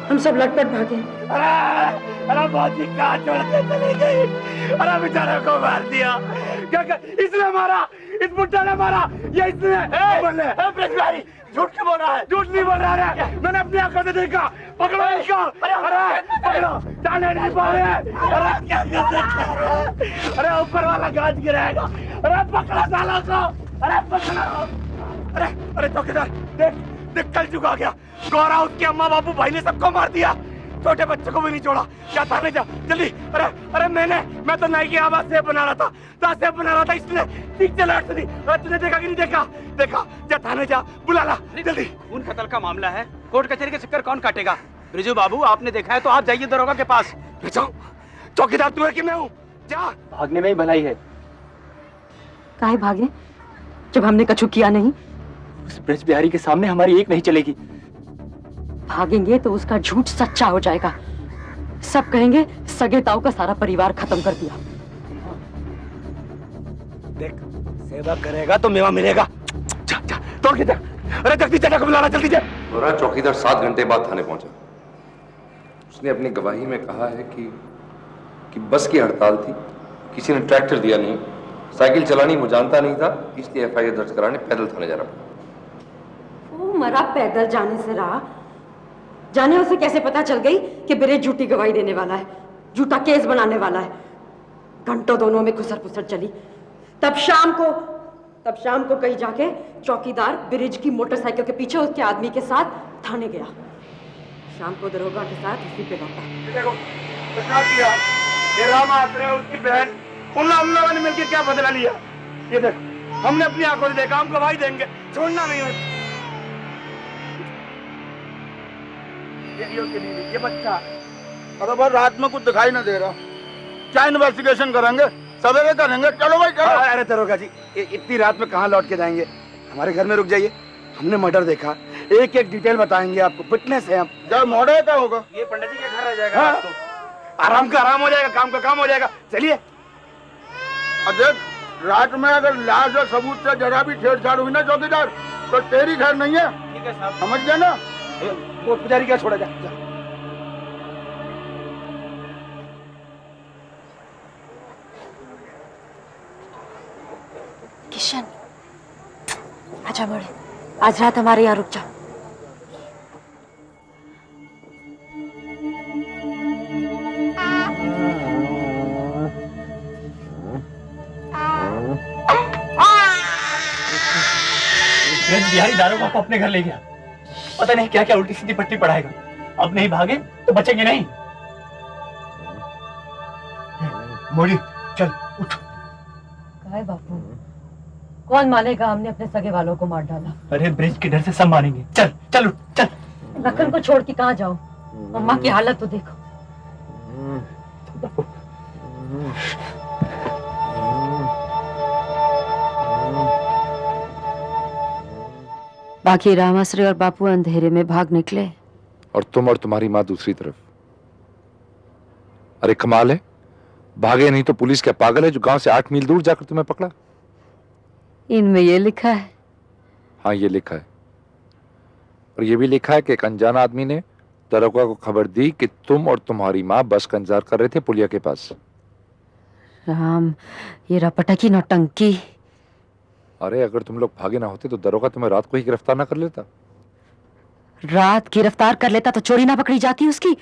हम सब लटपट भागे। अरे बाजी कहाँ छोड़ के चली गई? अरे बेचारे को मार दिया। क्या इसने मारा? इस बुड्ढे ने मारा? ये इसने? झूठ क्यों बोल रहा है? झूठ नहीं बोल रहा है, मैंने अपनी आंखों से देखा। पकड़ो इसको। अरे पकड़ो, जाने नहीं पाए। अरे क्या कर सकते? अरे ऊपर वाला गाज गिराएगा। अरे पकड़ो सालों को। अरे पकड़ो। अरे चौकीदार, देख देख, कल चुका गया। गौरा, उसके अम्मा बापू भाई ने सबको मार दिया, छोटे बच्चे को भी नहीं छोड़ा। क्या थाने जा जल्दी। अरे मैं तो नाई की आवाज से बना रहा था, इसलिए ठीक से लौट दी। तूने देखा कि नहीं देखा? देखा, जा थाने जा, बुला ला जल्दी। खून कत्ल का मामला है, कोर्ट कचहरी के चक्कर कौन काटेगा? ब्रिजू बाबू, आपने देखा है तो आप जाइए दरोगा के पास। चौकीदार तू है कि मैं हूँ? जा। भागने में ही भलाई है। काहे भागे जब हमने कछु किया नहीं? उस ब्रज बिहारी के सामने हमारी एक नहीं चलेगी। भागेंगे तो उसका झूठ सच्चा हो जाएगा। सब कहेंगे सगे ताऊ का सारा परिवार खत्म कर दिया। देख, सेवा करेगा तो मेवा मिलेगा। जा जा, तोड़ के जा। अरे जल्दी चला को बुलाना, जल्दी जा। गौरा, चौकीदार 7 घंटे बाद थाने पहुंचा। उसने अपनी गवाही में कहा है कि बस की हड़ताल थी, किसी ने ट्रैक्टर दिया नहीं, साइकिल चलानी वो जानता नहीं था, इसलिए एफआईआर दर्ज कराने पैदल थाने जा रहा था। वो मरा पैदल जाने से रहा। जाने उसे कैसे पता चल गई कि ब्रिज झूठी गवाही देने वाला है, झूठा केस बनाने वाला है? घंटों दोनों में खुसर पुसर चली। तब शाम को कहीं जाके चौकीदार ब्रिज की मोटरसाइकिल के पीछे उसके आदमी के साथ थाने गया। शाम को दरोगा के साथ उसी पे लौटा। देखो क्या किया ये राम आश्रय, उसकी बहन, उन लोगों ने मिलकर क्या बदला लिया। ये देखो, हमने अपनी आंखों से देखा, हम गवाही देंगे, छोड़ना नहीं है। ये बच्चा अरे भाई रात में कुछ दिखाई ना दे रहा, क्या इन्वेस्टिगेशन करेंगे? सवेरे करेंगे, चलो भाई चलो। अरे दरोगा जी, इतनी रात में कहाँ लौट के जाएंगे? हमारे घर में रुक जाइए, हमने मर्डर देखा, एक एक डिटेल बताएंगे आपको, फिटनेस है हम। जब मॉडल क्या होगा? ये पंडित जी के घर रह जाएगा। हाँ? आराम का आराम हो जाएगा, काम का काम हो जाएगा। चलिए। अजय, रात में अगर लाश और सबूत से जरा भी छेड़छाड़ हुई ना चौकीदार, तो तेरी खैर नहीं है। ठीक है साहब, समझ गया ना? वो पुजारी क्या छोड़ा जा। किशन, आजा मोड़े, आज रात हमारे यहाँ रुक जाओ। ब्रज बिहारी दारोगा को अपने घर ले गया, पता नहीं क्या क्या उल्टी सीधी पट्टी पढ़ाएगा। अब नहीं भागे तो बचेंगे नहीं। मोड़ी चल उठ। काय बापू, कौन मानेगा हमने अपने सगे वालों को मार डाला? अरे ब्रिज के डर से सब मानेंगे। चल चल उठ चल। लखन को छोड़ के कहाँ जाओ? अम्मा की हालत तो देखो। बाकी रामाश्री और बापू अंधेरे में भाग निकले और तुम और तुम्हारी माँ दूसरी तरफ। अरे कमाल है, भागे नहीं तो पुलिस क्या पागल है जो गांव से 8 मील दूर जाकर तुम्हें पकड़ा? इनमें ये लिखा है। हाँ, ये लिखा है, और ये भी लिखा है कि एक अनजान आदमी ने दरोगा को खबर दी कि तुम और तुम्हारी माँ बस का इंतजार कर रहे थे पुलिया के पास। राम, ये रपटा की नौटंकी। अरे अगर तुम लोग भागे ना होते तो दरोगा तुम्हें रात को ही गिरफ्तार ना कर लेता? रात गिरफ्तार कर लेता तो चोरी ना पकड़ी जाती उसकी?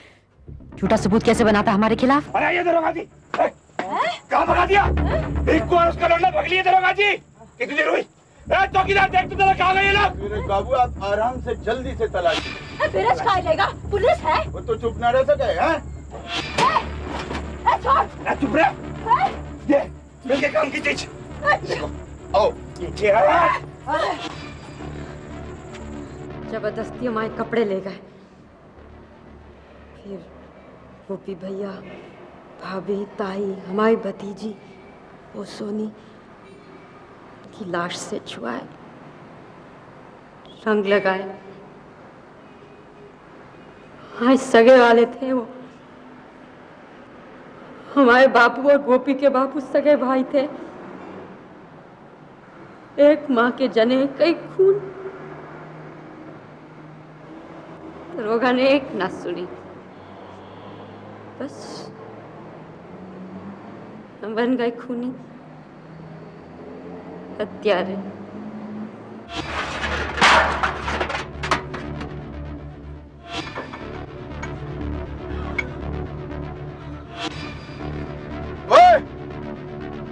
झूठा सबूत कैसे बनाता हमारे खिलाफ? अरे ये दरोगा जी, कहाँ भगा दिया? भिक्कू और उसका लौंडा पकड़ लिए दरोगा जी। कितनी देर हुई? चौकीदार देख तो जरा कहाँ गए ये लोग? मेरे बाबू आप आराम से जल्दी से तलाशी। ब्रिज कहाँ लेगा? पुलिस है। वो तो चुप ना रह सके हैं? छोड़। चुप रहे। ये मिल के काम की चीज। आओ। जबरदस्ती हमारे कपड़े ले गए। फिर गोपी भैया, भाभी, ताई, हमारी भतीजी, वो सोनी की लाश से छुआए, रंग लगाए। हाँ, सगे वाले थे वो। हमारे बापू और गोपी के बापू सगे भाई थे। एक माँ के जने कई खून। दरोगा ने एक न सुनी, बस हम बन गए खूनी, हत्यारे।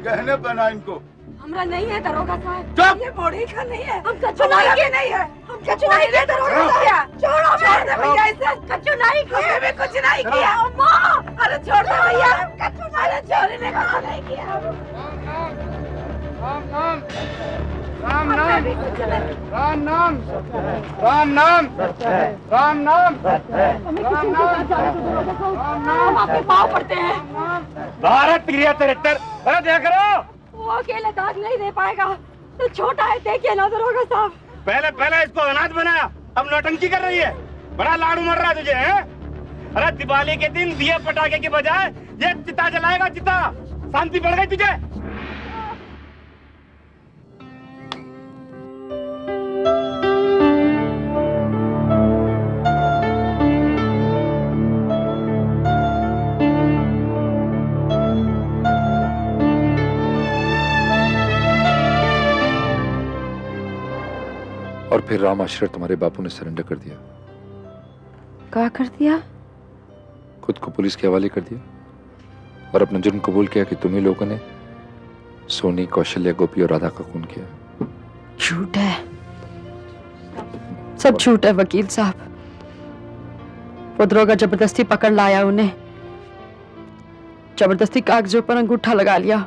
गहने पहना इनको। हमरा नहीं है दरोगा साहब। चुप! ये बॉडी का नहीं है। हम कचुनाई के नहीं है। हम कचुनाई के दरोगा साहब। छोड़ो छोड़ दे भैया इसे। कचुनाई किए भी कुछ नहीं किया। अम्मा, अरे छोड़ दे भैया। अरे चोरी ने कुछ नहीं किया। राम नाम, राम नाम, राम नाम, राम नाम, राम नाम, राम नाम, हम आपके पाँव पड़ते हैं। भारत क्रिया 73। अरे देख रहे हो, वो अकेले दाग नहीं दे पाएगा। तो छोटा है, देखिए ना दरोगा साहब। पहले इसको अनाथ बनाया, अब नौटंकी कर रही है। बड़ा लाड़ू मर रहा है तुझे, हैं? अरे दिवाली के दिन दिए पटाखे के बजाय ये चिता जलाएगा, चिता। शांति बढ़ गई तुझे? और फिर राम आश्रय तुम्हारे बापू ने सरेंडर कर दिया। क्या कर दिया? खुद को पुलिस के हवाले कर दिया और अपना जुर्म कबूल किया कि तुम ही लोगों ने सोनी, कौशल्या, गोपी और राधा का खून किया। झूठ है, सब झूठ है वकील साहब। वो दरोगा जबरदस्ती पकड़ लाया उन्हें, जबरदस्ती कागजों पर अंगूठा लगा लिया।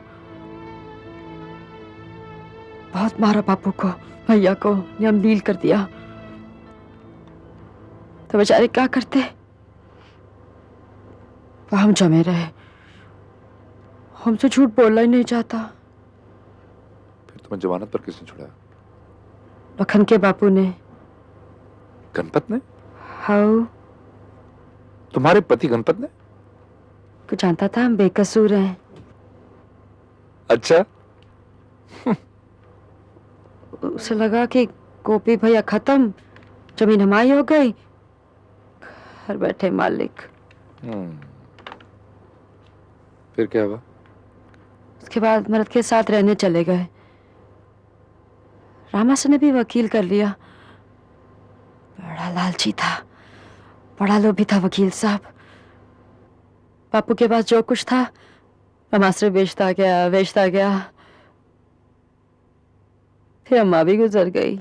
बहुत मारा बापू को, भैया को, नियम लील कर दिया। तो बेचारे क्या करते? हम जमे रहे, हमसे झूठ बोलना ही नहीं चाहता। फिर तुम्हें जमानत पर किसने छुड़ाया? लखन के बापू ने। गणपत ने? हाँ। तुम्हारे पति गणपत ने? कुछ जानता था हम बेकसूर हैं। अच्छा। उसे लगा कि गोपी भैया खत्म, जमीन हमारी हो गई, घर बैठे मालिक। फिर क्या हुआ? उसके बाद मर्द के साथ रहने चले गए। रामास ने भी वकील कर लिया। बड़ा लालची था, बड़ा लोभी था वकील साहब। बापू के पास जो कुछ था रामाश्रय बेचता गया। फिर अम्मा भी गुजर गई।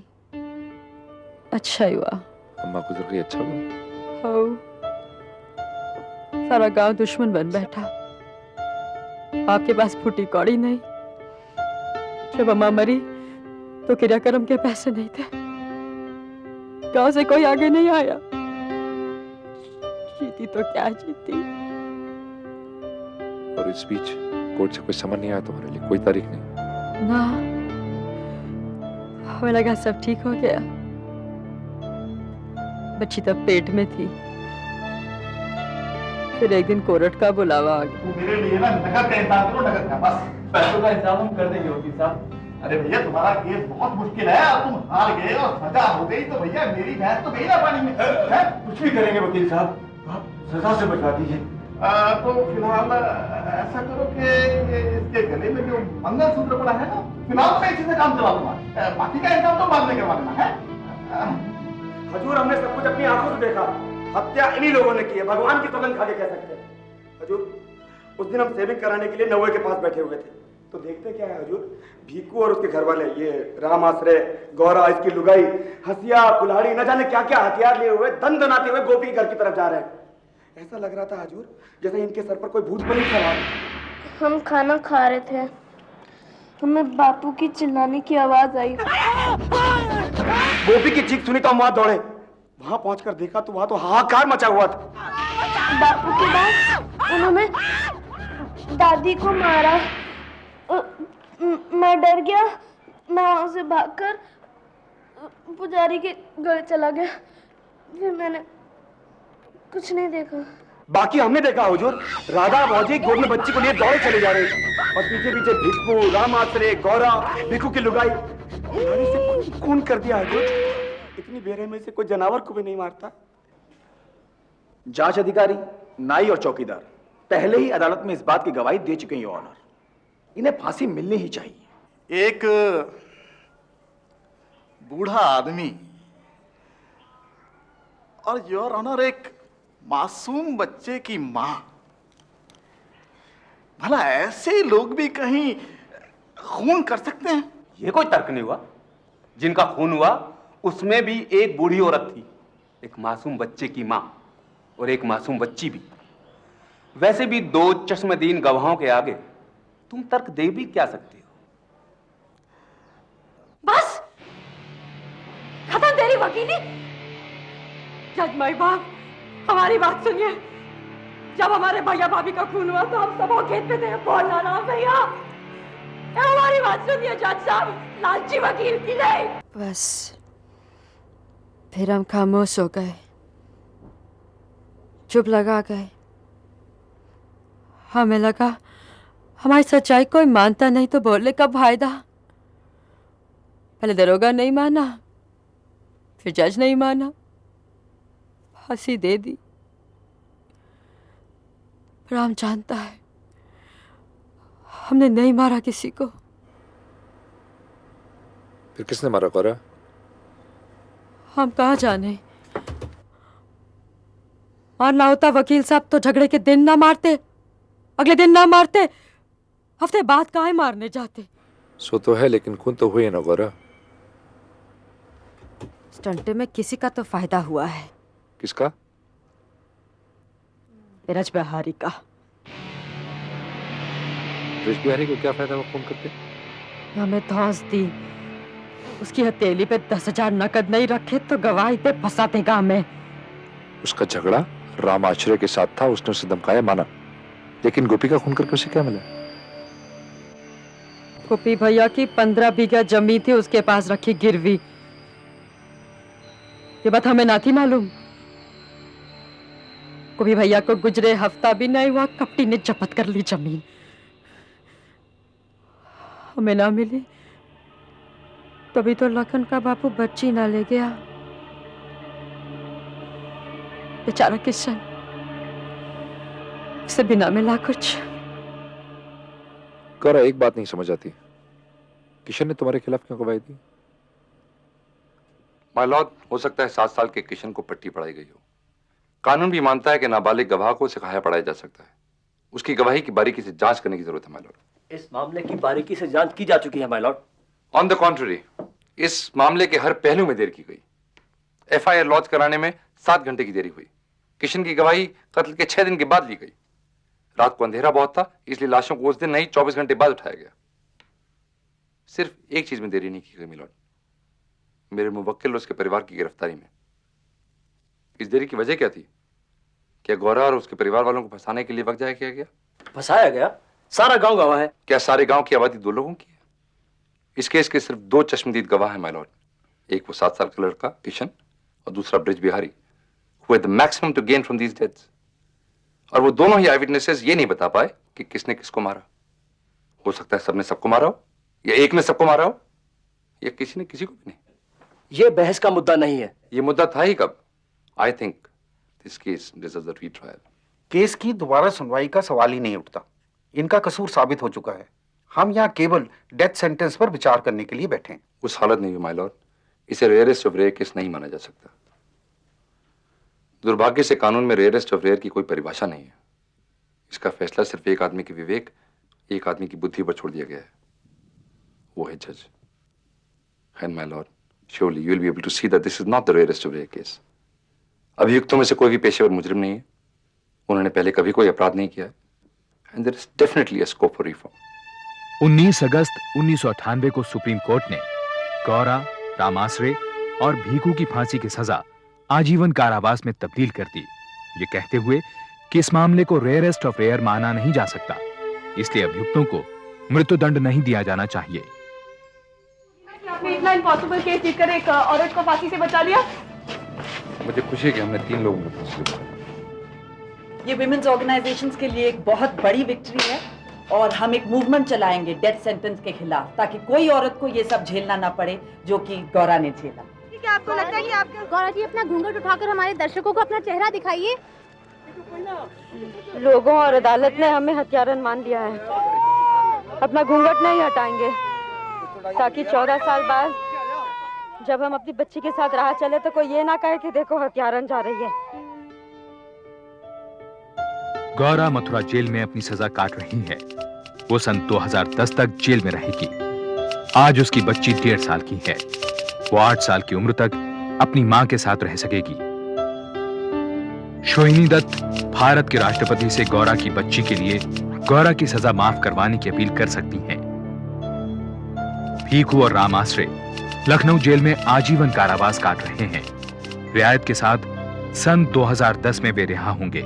अच्छा ही हुआ। अम्मा गुजर गई, अच्छा हुआ। हाँ। सारा गांव दुश्मन बन बैठा। आपके पास फूटी कौड़ी नहीं। जब अम्मा मरी तो क्रियाक्रम के पैसे नहीं थे, गांव से कोई आगे नहीं आया। जीती तो क्या जीती। और इस बीच कोर्ट से कोई समन नहीं आया तुम्हारे लिए? कोई तारीख नहीं? ना, हमें लगा सब ठीक हो गया। बच्ची तब पेट में थी। फिर एक दिन कोर्ट का बुलावा आ गया। मेरे लिए ना नकद का इंतजाम करो, नकद का। बस पैसों का इंतजाम हम कर देंगे वकील साहब। अरे भैया, तुम्हारा केस बहुत मुश्किल है और तुम हार गए और सजा हो गई तो भैया मेरी भैंस तो गई ना पानी में। कुछ भी करेंगे वकील साहब, आप सजा से बचा दीजिए। तो फिलहाल ऐसा करो कि इसके गले में जो मंगलसूत्र पड़ा है ना, फिलहाल मैं इसी से काम चला लूंगा। बाकी का इंतजाम तो बाद में करवा लेना है। हजूर, हमने सब कुछ अपनी आंखों से देखा। हत्या इन्हीं लोगों ने की है, भगवान की सौगंध खा के कह सकते हैं। हजूर, उस दिन हम सेविंग कराने के लिए नौवे के पास बैठे हुए थे, तो देखते क्या है हजूर, भीकू और उसके घर वाले, ये राम आश्रय, गौरा, इसकी लुगाई, हसिया, कुल्हाड़ी, न जाने क्या क्या हथियार लिए हुए दन दनाते हुए गोपी घर की तरफ जा रहे हैं। ऐसा लग रहा था हजूर जैसे इनके सर पर कोई भूत प्रेत सवार। हम खाना खा रहे थे, हमें बापू की चिल्लाने की आवाज आई। गोपी की चीख सुनी तो हम वहां दौड़े। वहां पहुंचकर देखा तो वहां तो हाहाकार मचा हुआ था। बापू के बाद उन्होंने दादी को मारा। मैं डर गया, मैं वहां से भागकर पुजारी के घर चला गया। फिर मैंने कुछ नहीं देखा। बाकी हमने देखा हुजूर, राधा भौजी गोद में बच्ची को लिए दौड़े चले जा रहे और पीछे पीछे भिक्खू, रामाश्रय, गौरा, भिक्खू की लुगाई से खून कर दिया हुजूर। इतनी बेरहमी से कोई जानवर को भी नहीं मारता। जांच अधिकारी, नाई और चौकीदार पहले ही अदालत में इस बात की गवाही दे चुके हैं योर ऑनर। इन्हें फांसी मिलनी ही चाहिए। एक बूढ़ा आदमी और योर ऑनर एक मासूम बच्चे की मां, भला ऐसे लोग भी कहीं खून कर सकते हैं? ये कोई तर्क नहीं हुआ। जिनका खून हुआ उसमें भी एक बूढ़ी औरत थी, एक मासूम बच्चे की मां और एक मासूम बच्ची भी। वैसे भी दो चश्मदीन गवाहों के आगे तुम तर्क दे भी क्या सकते हो? बस खत्म तेरी वकीली। जज माई बाप, हमारी बात सुनिए। जब हमारे भैया भाभी का खून हुआ तो हम सब खेत पे थे। बोलना ना भैया, हमारी बात सुनिए जज साहब, लालची वकील की नहीं। बस फिर हम खामोश हो गए, चुप लगा गए। हमें लगा हमारी सच्चाई कोई मानता नहीं तो बोलने का फायदा। पहले दरोगा नहीं माना, फिर जज नहीं माना, फांसी दे दी। राम जानता है हमने नहीं मारा किसी को। फिर किसने मारा गौरा? हम कहाँ जाने। मारना होता वकील साहब तो झगड़े के दिन ना मारते, अगले दिन ना मारते, हफ्ते बाद काहे मारने जाते। सो तो है, लेकिन खून तो हुई ना गौरा। स्टंटे में किसी का तो फायदा हुआ है। किसका? ब्रज बिहारी का। ब्रज बिहारी को क्या फायदा हुआ खून करके? हमें धौंस दी। उसकी हथेली पे 10,000 नकद नहीं रखे तो गवाही पे फंसा देगा हमें। उसका झगड़ा राम आश्रय के साथ था, उसने उसे धमकाया, माना। लेकिन गोपी का खून करके उसे क्या मिला? गोपी भैया की 15 बीघा जमीन थी उसके पास रखी गिरवी। ये बात हमें ना थी मालूम। गोपी भैया को गुजरे हफ्ता भी नहीं हुआ, कपटी ने जब्त कर ली जमीन। हमें ना मिली तभी तो लखन का बापू बच्ची ना ले गया। बेचारा किशन, उसे भी ना मिला कुछ। गौरा, एक बात नहीं समझ आती, किशन ने तुम्हारे खिलाफ क्यों गवाही दी? माय लॉर्ड, हो सकता है 7 साल के किशन को पट्टी पढ़ाई गई हो। कानून भी मानता है कि नाबालिग गवाह को सिखाया पढ़ाया जा सकता है। उसकी गवाही की बारीकी से जांच करने की जरूरत है माय लॉर्ड। इस मामले की बारीकी से जांच की जा चुकी है my Lord. On the contrary, इस मामले के हर पहलू में देर की गई। FIR लॉन्च कराने में 7 घंटे की देरी हुई। किशन की गवाही कत्ल के 6 दिन के बाद ली गई। रात को अंधेरा बहुत था, इसलिए लाशों को उस दिन नहीं 24 घंटे बाद उठाया गया। सिर्फ एक चीज में देरी नहीं की गई मिलॉर्ड, मेरे मुवक्किल और उसके परिवार की गिरफ्तारी में। इस देरी की वजह क्या थी? क्या गौरा और उसके परिवार वालों को फंसाने के लिए वक्त जाया किया गया? फंसाया गया? सारा गांव गवाह है। क्या सारे गांव की आबादी 2 लोगों की है? इस केस के सिर्फ 2 चश्मदीद गवाह हैं माय लॉर्ड। एक वो 7 साल का लड़का किशन और दूसरा Braj Bihari, who had the maximum to gain from these deaths। और वो दोनों ही आई विटनेसेस ये नहीं बता पाए कि किसने किसको मारा। हो सकता है सबने सबको मारा हो, या एक ने सबको मारा हो, या किसी ने किसी को भी नहीं। ये बहस का मुद्दा नहीं है। ये मुद्दा था ही कब? I think this case deserves a retrial. Case की दोबारा सुनवाई का सवाल ही नहीं उठता। इनका कसूर साबित हो चुका है। हम यहाँ केवल डेथ सेंटेंस पर विचार करने के लिए बैठे हैं। उस हालत में भी माय लॉर्ड, इसे रेयरेस्ट ऑफ रेयर केस नहीं माना जा सकता। दुर्भाग्य से कानून में रेयरेस्ट ऑफ रेयर की कोई परिभाषा नहीं है। इसका फैसला सिर्फ एक आदमी के विवेक, एक आदमी की बुद्धि पर छोड़ दिया गया है, वो है जज। And my Lord, surely you will be able to see that this is not the rarest of rare case। अभियुक्तों में से कोई भी पेशेवर मुजरिम नहीं है, उन्होंने पहले कभी कोई अपराध नहीं किया है, and there is definitely a scope for reform। 19 अगस्त 1998 को सुप्रीम कोर्ट ने गौरा, रामाश्रय और भीखू की फांसी की सजा आजीवन कारावास में तब्दील कर दी, ये कहते हुए कि इस मामले को रेयरेस्ट ऑफ रेयर माना नहीं जा सकता, इसलिए अभियुक्तों को मृत्युदंड नहीं दिया जाना चाहिए। आपने इतना इम्पॉसिबल केस जीतकर एक औरत को फांसी से बचा लिया। मुझे खुशी है कि हमने 3 लोगों को फांसी दी। ये विमेन्स ऑर्गेनाइजेशंस के लिए एक बहुत बड़ी विक्ट्री है और हम एक मूवमेंट चलाएंगे डेथ सेंटेंस के खिलाफ, ताकि कोई औरत को ये सब झेलना ना पड़े जो कि गौरा ने झेला। क्या आपको लगता है कि आप गौरा जी अपना घूंघट उठाकर हमारे दर्शकों को अपना चेहरा दिखाइए? लोगों और अदालत ने हमें हत्यारन मान लिया है, अपना घूंघट नहीं हटाएंगे ताकि 14 साल बाद जब हम अपनी बच्ची के साथ राह चले तो कोई ये ना कहे कि देखो हत्यारन जा रही है। गौरा मथुरा जेल में अपनी सजा काट रही है। वो सन 2010 तक जेल में रहेगी। आज उसकी बच्ची 1.5 साल की है। वो 8 साल की उम्र तक अपनी मां के साथ रह सकेगी। सोहिनी दत्त भारत के राष्ट्रपति से गौरा की बच्ची के लिए गौरा की सजा माफ करवाने की अपील कर सकती हैं। भीखू और राम आश्रे लखनऊ जेल में आजीवन कारावास काट रहे हैं। रियायत के साथ सन 2010 में वे रिहा होंगे।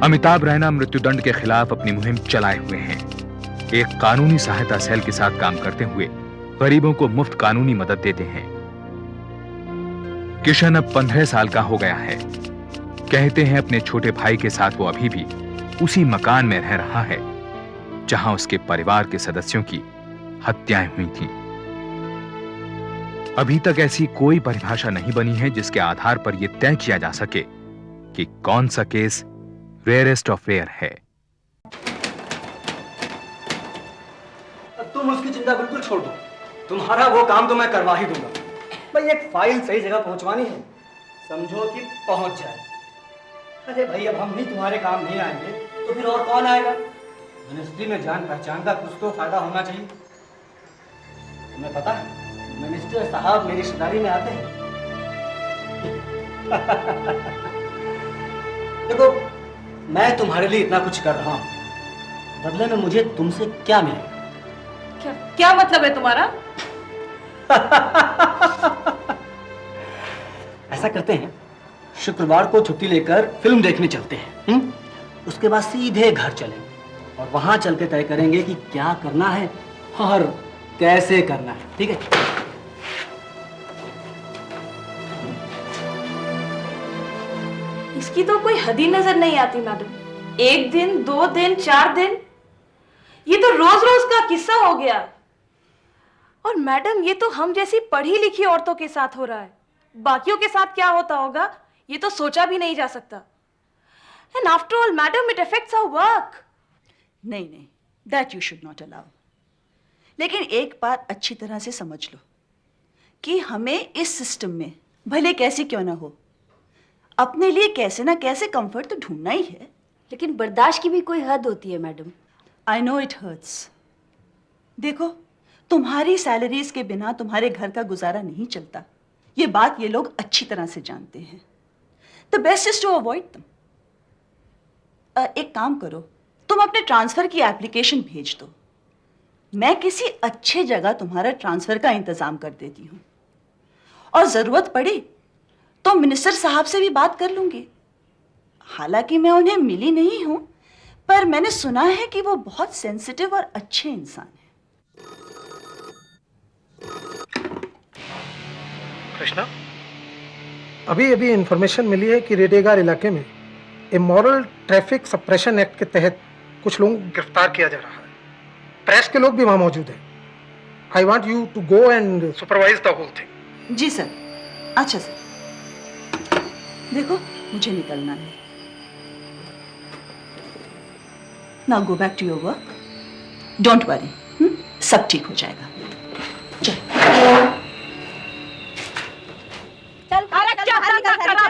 अमिताभ रैना मृत्युदंड के खिलाफ अपनी मुहिम चलाए हुए हैं। एक कानूनी सहायता सेल के साथ काम करते हुए गरीबों को मुफ्त कानूनी मदद देते हैं। किशन अब 15 साल का हो गया है। कहते हैं अपने छोटे भाई के साथ वो अभी भी उसी मकान में रह रहा है जहां उसके परिवार के सदस्यों की हत्याएं हुई थीं। अभी तक ऐसी कोई परिभाषा नहीं बनी है जिसके आधार पर यह तय किया जा सके कि कौन सा केस रेयरेस्ट ऑफ रेयर है। तुम उसकी चिंता बिल्कुल छोड़ दो, तुम्हारा वो काम तो मैं करवा ही दूंगा। भाई एक फाइल सही जगह पहुंचवानी है, समझो कि पहुंच जाए। अरे भाई अब हम भी तुम्हारे काम नहीं आएंगे तो फिर और कौन आएगा? मिनिस्ट्री में जान पहचान का कुछ तो फायदा होना चाहिए। तुम्हें पता है मिनिस्टर साहब मेरी रिश्तेदारी में आते हैं। देखो मैं तुम्हारे लिए इतना कुछ कर रहा हूं, बदले में मुझे तुमसे क्या मिलेगा? क्या मतलब है तुम्हारा? ऐसा करते हैं, शुक्रवार को छुट्टी लेकर फिल्म देखने चलते हैं। उसके बाद सीधे घर चलेंगे और वहां चल के तय करेंगे कि क्या करना है और कैसे करना है। ठीक है? इसकी तो कोई हद ही नजर नहीं आती मैडम। 1 दिन, 2 दिन, 4 दिन, ये तो रोज रोज का किस्सा हो गया। और मैडम ये तो हम जैसी पढ़ी लिखी औरतों के साथ हो रहा है, बाकियों के साथ क्या होता होगा ये तो सोचा भी नहीं जा सकता। And after all madam it affects our work. नहीं नहीं, that you should not allow. लेकिन एक बात अच्छी तरह से समझ लो कि हमें इस सिस्टम में भले कैसी क्यों ना हो, अपने लिए कैसे ना कैसे कंफर्ट तो ढूंढना ही है। लेकिन बर्दाश्त की भी कोई हद होती है madam. I know it hurts. देखो तुम्हारी सैलरीज के बिना तुम्हारे घर का गुजारा नहीं चलता, ये बात ये लोग अच्छी तरह से जानते हैं। The best is to avoid them. एक काम करो, तुम अपने ट्रांसफर की एप्लीकेशन भेज दो, मैं किसी अच्छे जगह तुम्हारा ट्रांसफर का इंतजाम कर देती हूँ। और जरूरत पड़ी तो मिनिस्टर साहब से भी बात कर लूंगी। हालांकि मैं उन्हें मिली नहीं हूं, पर मैंने सुना है कि वो बहुत सेंसिटिव और अच्छे इंसान हैं। कृष्णा, अभी अभी इंफॉर्मेशन मिली है कि रेडेगार इलाके में इमोरल ट्रैफिक सप्रेशन एक्ट के तहत कुछ लोगों को गिरफ्तार किया जा रहा है। प्रेस के लोग भी वहां मौजूद हैं। I want you to go and supervise the whole thing. जी सर। अच्छा सर, देखो मुझे निकलना है। Now go back to your work. Don't worry, सब ठीक हो जाएगा। चल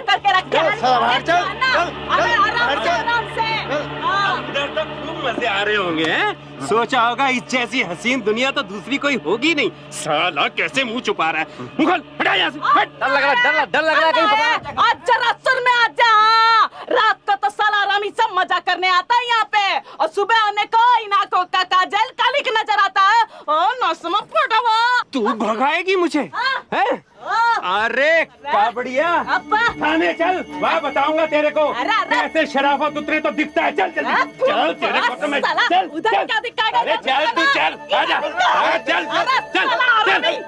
करके रख इधर तो खूब मजे आ रहे होंगे हैं? सोचा होगा इस जैसी हसीन दुनिया तो दूसरी कोई होगी नहीं। साला कैसे मुंह छुपा रहा है? मुंह खोल, हटा यहाँ से। हट। डर लग रहा है कहीं पता। आज जरा सुर में आ जा। रात को तो साला रामी सब मजा करने आता है यहाँ पे, और सुबह आने को इन आंखों का काजल कालिक नजर आता है। ओ नौसम पड़वा। तू भगाएगी मुझे? हैं? अरे काबड़िया थाने चल, वहाँ बताऊंगा तेरे को कैसे शराफत उतरे तो दिखता है। चल चल चल, तेरे को तो मैं चल उधर क्या दिखाएगा? अरे चल तू चल, आजा चल चल चल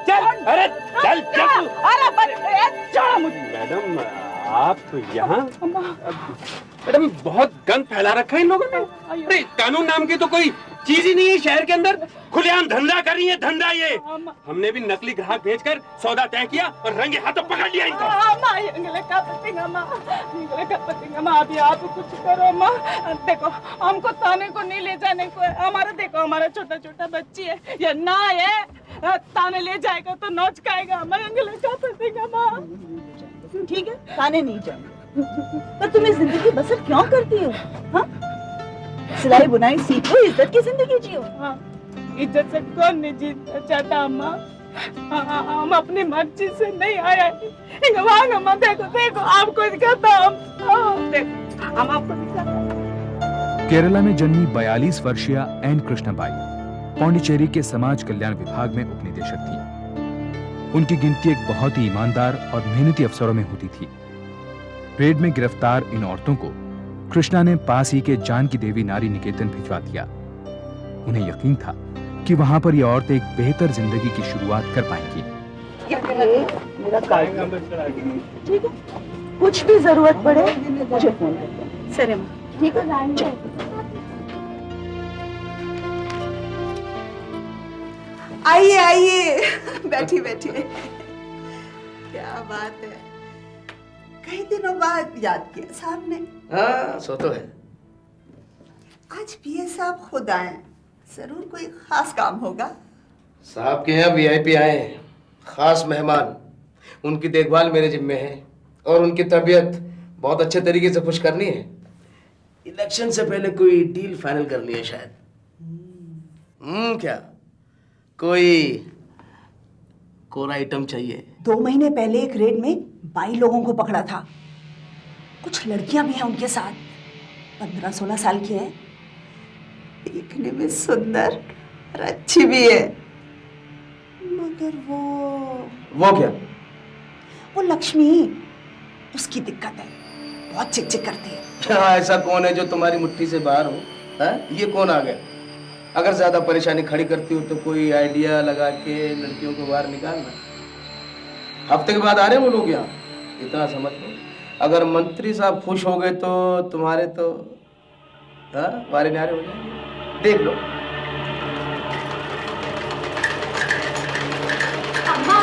चल, अरे चल चल। मैडम आप यहाँ, मैडम बहुत गंद फैला रखा है इन लोगों ने। अरे कानून नाम की तो कोई चीज ही नहीं है शहर के अंदर। खुलेआम धंधा कर रही है, धंधा ये। हमने भी नकली ग्राहक भेजकर सौदा तय किया और रंगे हाथों पकड़ लिया इनको। अभी आप कुछ करो माँ। देखो हमको थाने को नहीं ले जाने को है। हमारा देखो, हमारा छोटा छोटा बच्ची है, ये ना है थाने ले जाएगा तो नोच खाएगा। माँ ठीक है, थाने नहीं जाऊंगी, पर तुम्हें जिंदगी बसर क्यों करती हो? हाँ? सिलाई बुनाई सीखो, इज्जत की जिंदगी जियो। हाँ, इज्जत से कौन नहीं जीतना चाहता अम्मा? हम अपनी मर्जी से नहीं आए। अम्मा देखो देखो, आपको दिखाता हम देखो, हम आपको दिखाता। केरला में जन्मी 42 वर्षीय एन कृष्णबाई पौंडीचेरी के समाज कल्याण विभाग में उपनिदेशक थी। उनकी गिनती एक बहुत ही ईमानदार और मेहनती अफसरों में होती थी। रेड में गिरफ्तार इन औरतों को कृष्णा ने पास ही के जानकी देवी नारी निकेतन भिजवा दिया। उन्हें यकीन था कि वहां पर ये औरतें एक बेहतर जिंदगी की शुरुआत कर पाएंगी। मेरा कार्ड ठीक है, कुछ भी जरूरत पड़े मुझे फोन कर। सरे माँ, ठीक है। आइए आइए, बैठिए बैठिए। क्या बात है, कई दिनों बाद याद किया साहब ने। हाँ सो तो है। आज पीए साहब खुद आए, जरूर कोई खास काम होगा। साहब के यहाँ वीआईपी आए हैं, खास मेहमान। उनकी देखभाल मेरे जिम्मे है और उनकी तबीयत बहुत अच्छे तरीके से खुश करनी है। इलेक्शन से पहले कोई डील फाइनल करनी है शायद। क्या कोई कोरा आइटम चाहिए? 2 महीने पहले एक रेड में 22 लोगों को पकड़ा था। कुछ लड़कियां भी हैं उनके साथ, 15-16 साल की हैं, देखने में सुंदर और अच्छी भी है। मगर वो क्या? वो लक्ष्मी, उसकी दिक्कत है, बहुत चिक-चिक करती है। क्या ऐसा कौन है जो तुम्हारी मुट्ठी से बाहर हो? ये कौन आ गया? अगर ज्यादा परेशानी खड़ी करती हो तो कोई आइडिया लगा के लड़कियों को बाहर निकालना। हफ्ते के बाद आ रहे हैं वो लोग यहाँ, इतना समझ लो। अगर मंत्री साहब खुश हो गए तो तुम्हारे तो वारे न्यारे हो जाएंगे। देख लो। अम्मा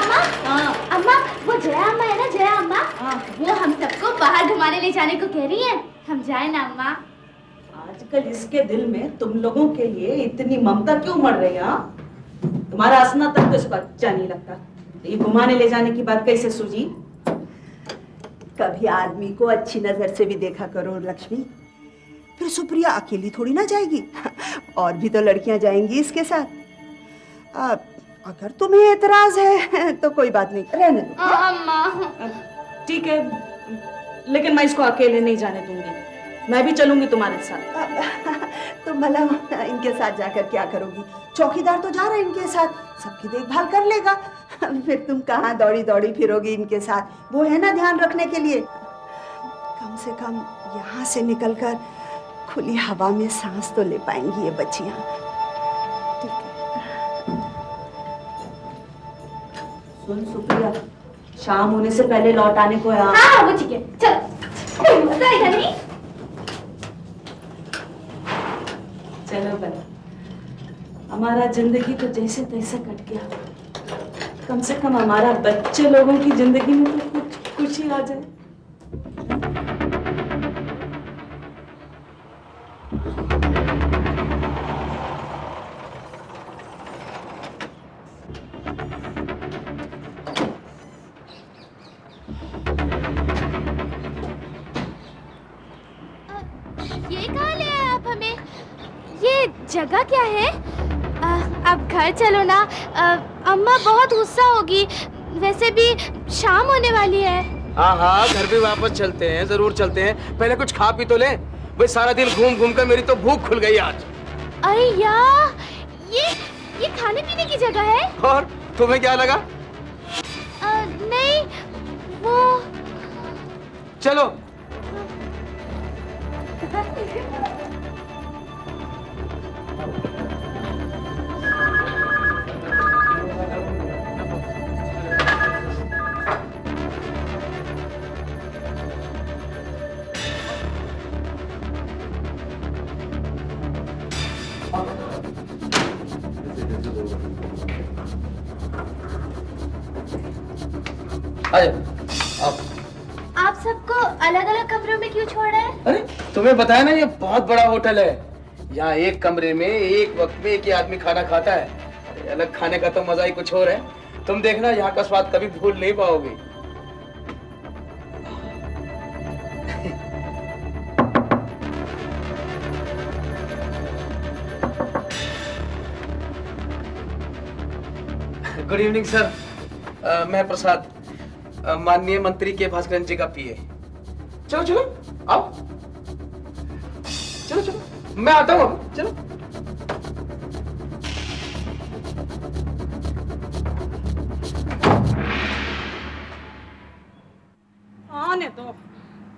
अम्मा, वो जया अम्मा है ना, जया अम्मा, वो हम सबको बाहर घुमाने ले जाने को कह रही है। हम जाए ना अम्मा? आजकल इसके दिल में तुम लोगों के लिए इतनी ममता क्यों मर रही है? तुम्हारा हंसना तक तो इसको अच्छा नहीं लगता। ये घुमाने ले जाने की बात कैसे सूझी? कभी आदमी को अच्छी नजर से भी देखा करो लक्ष्मी, फिर सुप्रिया अकेली थोड़ी ना जाएगी, और भी तो लड़कियां जाएंगी इसके साथ। अगर तुम्हें एतराज है तो कोई बात नहीं, रहने दो। अम्मा ठीक है, लेकिन मैं इसको अकेले नहीं जाने दूंगी। मैं भी चलूंगी तुम्हारे साथ। तो भला इनके साथ जाकर क्या करोगी? चौकीदार तो जा रहा है इनके साथ, सबकी देखभाल कर लेगा। फिर तुम कहाँ दौड़ी दौड़ी फिरोगी इनके साथ? वो है ना ध्यान रखने के लिए। कम से कम यहाँ से निकलकर खुली हवा में सांस तो ले पाएंगी ये बच्चियाँ। सुन सुप्रिया, शाम होने से पहले लौट आने को है। हाँ वो ठीक है, चल मजा आएगा नहीं? चलो बना, हमारा जिंदगी तो जैसे तैसे कट गया, कम से कम हमारा बच्चे लोगों की जिंदगी में तो कुछ खुशी आ जाए। ये कहाँ ले आए आप हमें? ये जगह क्या है? अब घर चलो ना, अम्मा बहुत गुस्सा होगी। वैसे भी शाम होने वाली है। हाँ घर भी वापस चलते हैं, जरूर चलते हैं। पहले कुछ खा पी तो ले। भाई सारा दिन घूम घूम कर मेरी तो भूख खुल गई आज। अरे यार, ये खाने पीने की जगह है। और तुम्हें क्या लगा? नहीं, चलो। आप सबको अलग अलग कमरों में क्यों छोड़ा है? अरे तुम्हें बताया ना, ये बहुत बड़ा होटल है। यहाँ एक कमरे में एक वक्त में एक ही आदमी खाना खाता है। अरे अलग खाने का तो मजा ही कुछ और है। तुम देखना, यहाँ का स्वाद कभी भूल नहीं पाओगे। Good evening sir. मैं प्रसाद, माननीय मंत्री के भास्करन जी का पीए। चलो चलो आओ, चलो चलो, मैं आता हूँ। चलो।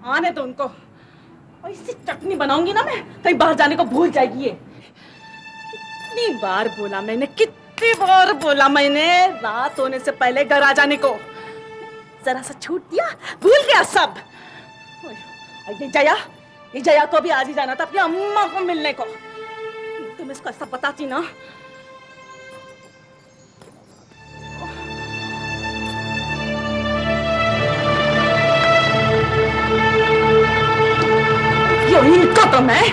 आने दो उनको। और इससे चटनी बनाऊंगी ना मैं, कहीं बाहर जाने को भूल जाएगी ये। कितनी बार बोला मैंने, कितनी बार बोला मैंने, रात होने से पहले घर आ जाने को। जरा सा छूट दिया, भूल गया सब। और ये जया को भी आज ही जाना था अपनी अम्मा को मिलने को। तुम इसको ऐसा बताती ना। इनको तो मैं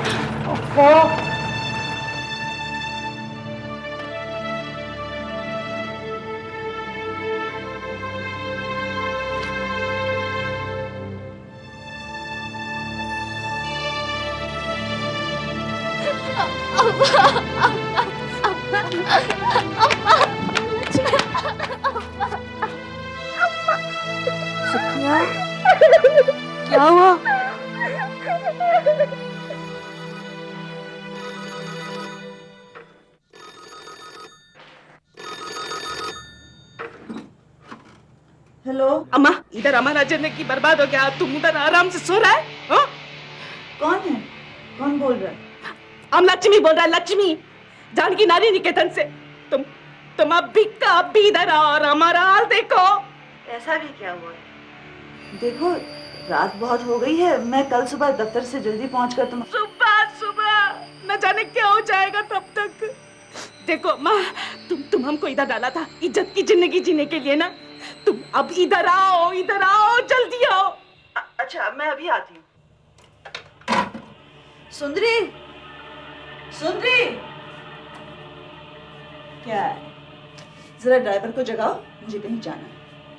सुखिया, क्या हुआ? हेलो अम्मा, इधर हमारा जिंदगी बर्बाद हो गया, तुम उधर आराम से सो रहा है। हा? कौन है? कौन बोल रहा है? हम लक्ष्मी बोल रहा है, लक्ष्मी, जानकी नारी निकेतन से। तुम अभी का अभी इधर आओ और हमारा हाल देखो। ऐसा भी क्या हुआ है? देखो रात बहुत हो गई है, मैं कल सुबह दफ्तर से जल्दी पहुंचकर सुबह न जाने क्या हो जाएगा तब तक। देखो माँ, तुम हमको इधर डाला था इज्जत की जिंदगी जीने के लिए ना। तुम अब इधर आओ, जल्दी आओ। अच्छा मैं अभी आती हूँ। सुंदरी, सुंदरी, क्या है? जरा ड्राइवर को जगाओ, मुझे कहीं जाना है।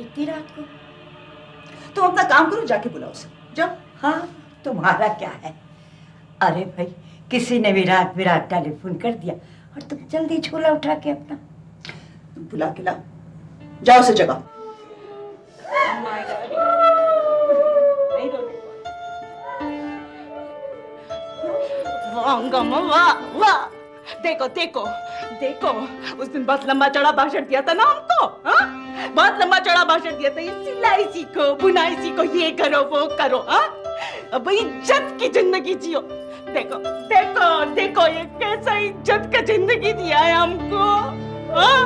इतनी रात को? तुम अपना काम करो, जाके बुलाओ उसे, जाओ। हाँ, तुम्हारा क्या है? अरे भाई, किसी ने भी रात बिरात टेलीफोन कर दिया और तुम जल्दी झोला उठा के अपना बुला के लाओ, जाओ उसे जगाओ। वाह, देखो देखो देखो, उस दिन बहुत लंबा चौड़ा भाषण दिया था ना हमको। हाँ, बहुत लंबा चौड़ा भाषण दिया था, ये सिलाई सीखो, बुनाई सीखो, ये करो वो करो। हाँ, अब इज्जत की जिंदगी जियो। देखो देखो देखो, ये कैसा इज्जत का जिंदगी दिया है हमको। हाँ,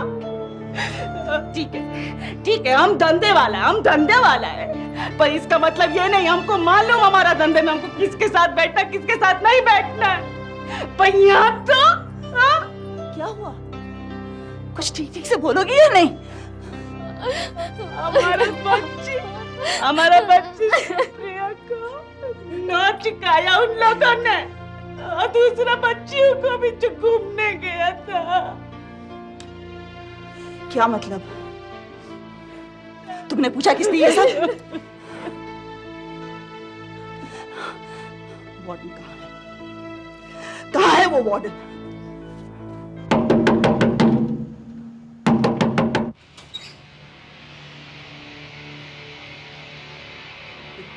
ठीक है, हम धंधे वाला है, पर इसका मतलब ये नहीं हमको मालूम हमारा धंधे में हमको किसके साथ बैठना, किसके साथ नहीं बैठना है। पर यहाँ तो क्या हुआ? कुछ ठीक से बोलोगी या नहीं? हमारा बच्ची प्रिया को नाच सिखाया उन लोगों ने, और दूसरा बच्चियों को भी जो घूमने गया था। क्या मतलब? तुमने पूछा किसने ये सब? वार्डन कहाँ है? कहाँ है वो वार्डन?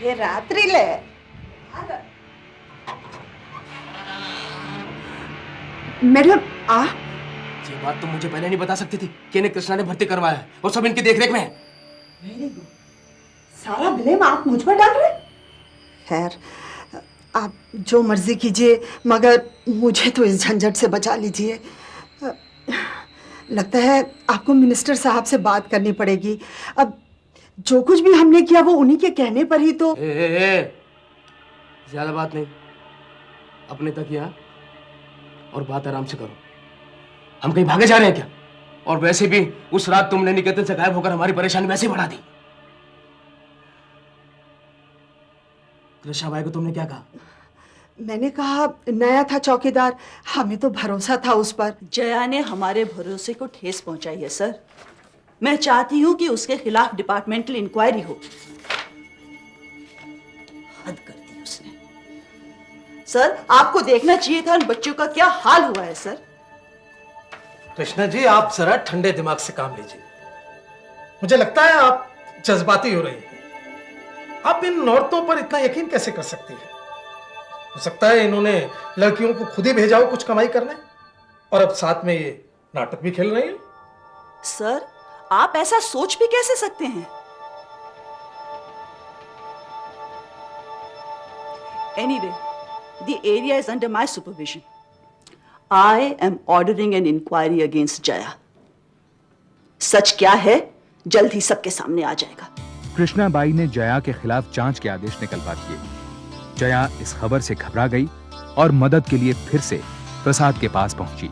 ये रात्रि ले। मैडम आ, ये बात तुम मुझे पहले नहीं बता सकती थी कि इन्हें कृष्णा ने भर्ती करवाया है और सब इनकी देखरेख में है। Very good. सारा ब्लेम आप मुझ पर डाल रहे? खैर, आप जो मर्जी कीजिए, मगर मुझे तो इस झंझट से बचा लीजिए। लगता है आपको मिनिस्टर साहब से बात करनी पड़ेगी। अब जो कुछ भी हमने किया वो उन्हीं के कहने पर ही तो। ज्यादा बात नहीं, अपने तक यहाँ, और बात आराम से करो। हम कहीं भागे जा रहे हैं क्या? और वैसे भी उस रात तुमने निकेतन से गायब होकर हमारी परेशानी वैसे ही बढ़ा दी। कृष्णा भाई को तुमने क्या कहा? मैंने कहा नया था चौकीदार, हमें तो भरोसा था उस पर। जया ने हमारे भरोसे को ठेस पहुंचाई है सर। मैं चाहती हूं कि उसके खिलाफ डिपार्टमेंटल इंक्वायरी हो। हद कर दी उसने। सर, आपको देखना चाहिए था उन बच्चों का क्या हाल हुआ है सर। कृष्णा जी, आप जरा ठंडे दिमाग से काम लीजिए। मुझे लगता है आप जज्बाती हो रही हैं। आप इन औरतों पर इतना यकीन कैसे कर सकती हैं? हो सकता है इन्होंने लड़कियों को खुद ही भेजा हो कुछ कमाई करने, और अब साथ में ये नाटक भी खेल रही हैं। सर, आप ऐसा सोच भी कैसे सकते हैं? Anyway, the area is under my supervision. I am ordering an inquiry against Jaya. सच क्या है, जल्द ही सबके सामने आ जाएगा। कृष्णाबाई ने जया के खिलाफ जांच के आदेश निकलवा दिए। जया इस खबर से घबरा गई और मदद के लिए फिर से प्रसाद के पास पहुंची।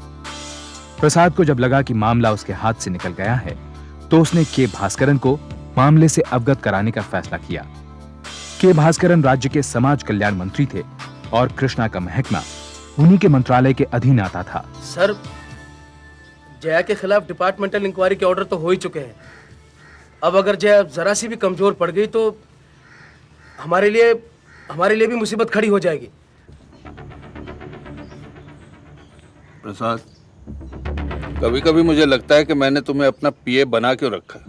प्रसाद को जब लगा कि मामला उसके हाथ से निकल गया है, तो उसने के भास्करन को मामले से अवगत कराने का फैसला किया। के भास्करन राज्य के समाज कल्याण मंत्री थे और कृष्णा का महकमा उन्हीं के मंत्रालय के अधीन आता था। सर, जया के खिलाफ डिपार्टमेंटल इंक्वायरी के ऑर्डर तो हो ही चुके हैं। अब अगर जया जरा सी भी कमजोर पड़ गई तो हमारे लिए भी मुसीबत खड़ी हो जाएगी। प्रसाद, कभी कभी मुझे लगता है कि मैंने तुम्हें अपना पीए बना क्यों रखा।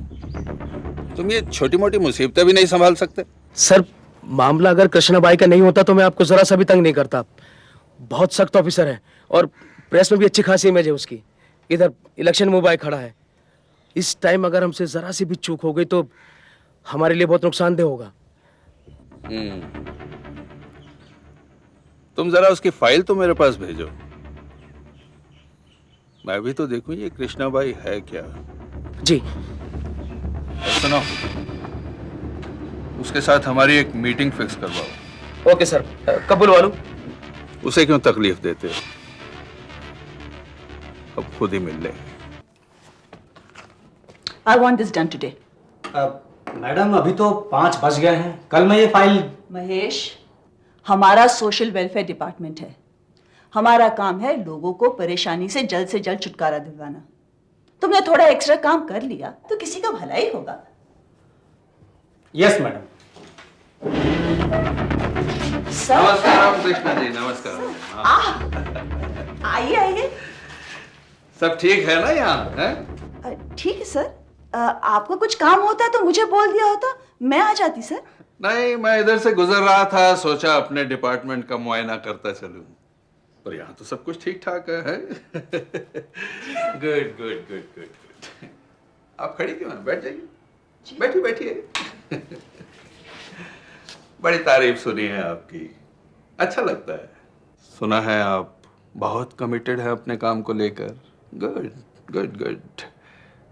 तुम ये छोटी मोटी मुसीबतें भी नहीं संभाल सकते। सर, मामला अगर कृष्णाबाई का नहीं होता तो मैं आपको जरा सा भी तंग नहीं करता। बहुत सख्त ऑफिसर है और प्रेस में भी अच्छी खासी इमेज है उसकी। इधर इलेक्शन में बाय खड़ा है। इस टाइम अगर हमसे जरा सी भी चूक हो गई तो हमारे लिए बहुत नुकसानदेह होगा। तुम जरा उसकी फाइल तो मेरे पास भेजो, मैं भी तो देखूं ये कृष्णाबाई है क्या। जी। और सुनो, उसके साथ हमारी एक मीटिंग फिक्स करवाओ। ओके सर, कब बुलवा लूं? उसे क्यों तकलीफ देते हो, अब खुद ही मिल ले। I want this done today. Madam, अभी तो 5 बज गए हैं। कल मैं ये फाइल। महेश, हमारा सोशल वेलफेयर डिपार्टमेंट है। हमारा काम है लोगों को परेशानी से जल्द छुटकारा दिलवाना। तुमने थोड़ा एक्स्ट्रा काम कर लिया तो किसी का भला ही होगा। Yes madam. नमस्कार कृष्णा जी, नमस्कार। आइए आइए। सब ठीक है ना यहाँ? है ठीक है सर। आपको कुछ काम होता तो मुझे बोल दिया होता, मैं आ जाती सर। नहीं, मैं इधर से गुजर रहा था, सोचा अपने डिपार्टमेंट का मुआयना करता चलूं, पर यहाँ तो सब कुछ ठीक ठाक है। Good good good good good. आप खड़ी क्यों हैं? बैठ जाइए। बैठिए बैठिए। बड़ी तारीफ सुनी है आपकी, अच्छा लगता है। सुना है आप बहुत कमिटेड है अपने काम को लेकर। Good good good.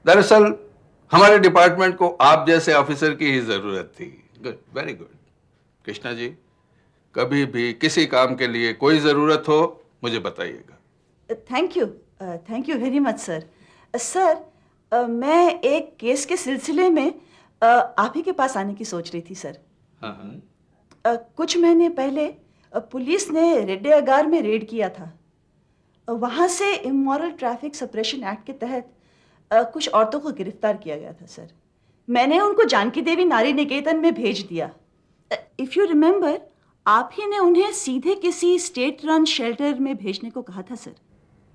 दरअसल हमारे डिपार्टमेंट को आप जैसे ऑफिसर की ही जरूरत थी। Good, very good. Krishna ji, कभी भी किसी काम के लिए कोई जरूरत हो मुझे बताइएगा। Thank you very much sir. Sir, मैं एक केस के सिलसिले में आप ही के पास आने की सोच रही थी सर। हाँ। कुछ महीने पहले पुलिस ने रेड्डेगार में रेड किया था। वहां से इमोरल ट्रैफिक सप्रेशन एक्ट के तहत कुछ औरतों को गिरफ्तार किया गया था सर। मैंने उनको जानकी देवी नारी निकेतन में भेज दिया। इफ यू रिमेम्बर, आप ही ने उन्हें सीधे किसी स्टेट रन शेल्टर में भेजने को कहा था sir.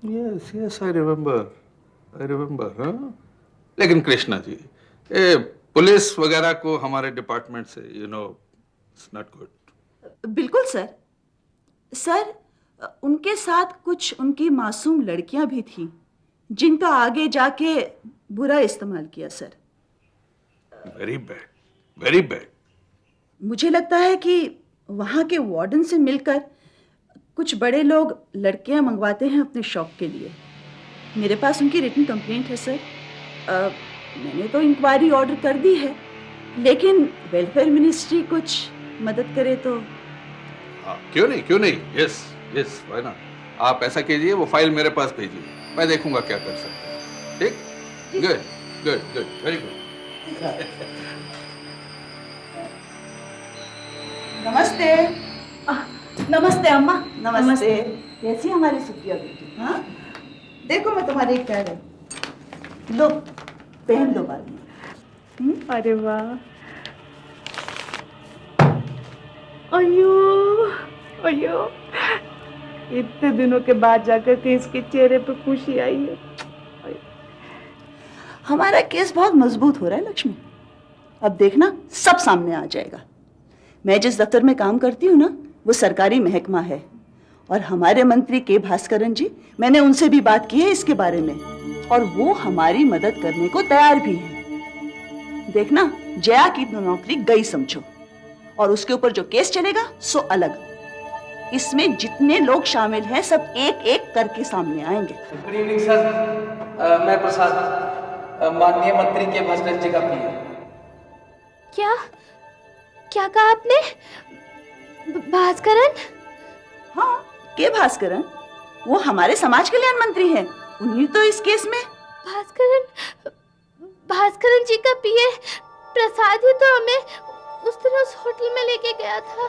Yes yes, I remember. हाँ, लेकिन कृष्णा जी, पुलिस वगैरह को हमारे डिपार्टमेंट से इट्स नॉट गुड। बिल्कुल सर। सर, उनके साथ कुछ उनकी मासूम लड़कियां भी थीं जिनका आगे जाके बुरा इस्तेमाल किया sir. Very bad, very bad. मुझे लगता है कि वहाँ के वार्डन से मिलकर कुछ बड़े लोग लड़कियाँ मंगवाते हैं अपने शौक के लिए। मेरे पास उनकी रिटन कंप्लेंट है सर। मैंने तो इंक्वायरी ऑर्डर कर दी है, लेकिन वेलफेयर मिनिस्ट्री कुछ मदद करे तो। क्यों नहीं, यस यस, व्हाई नॉट। आप ऐसा कीजिए, वो फाइल मेरे पास भेजिए, मैं देखूंगा क्या कर सकता हूँ। ठीक, good good good, very good. नमस्ते। नमस्ते अम्मा। नमस्ते। कैसी हमारी सुखिया बेटी? हाँ, देखो मैं तुम्हारी एक कह रही, लो पहन लो बाद में। अरे वाह, अयो अयो, इतने दिनों के बाद जाकर के इसके चेहरे पे खुशी आई है। हमारा केस बहुत मजबूत हो रहा है लक्ष्मी, अब देखना सब सामने आ जाएगा। मैं जिस दफ्तर में काम करती हूँ ना, वो सरकारी महकमा है, और हमारे मंत्री के भास्करन जी, मैंने उनसे भी बात की है इसके बारे में, और वो हमारी मदद करने को तैयार भी हैं। देखना जया की नौकरी गई समझो, और उसके ऊपर जो केस चलेगा सो अलग। इसमें जितने लोग शामिल हैं सब एक एक करके सामने आएंगे। गुड इवनिंग सर, मैं प्रसाद, माननीय मंत्री के भास्कर जी का पीए। क्या कहा आपने? भास्करन? हाँ, के भास्करन, वो हमारे समाज कल्याण मंत्री हैं, उन्हीं तो इस केस में। भास्करन जी का पीए प्रसाद ही तो हमें उस दिन उस होटल में लेके गया था।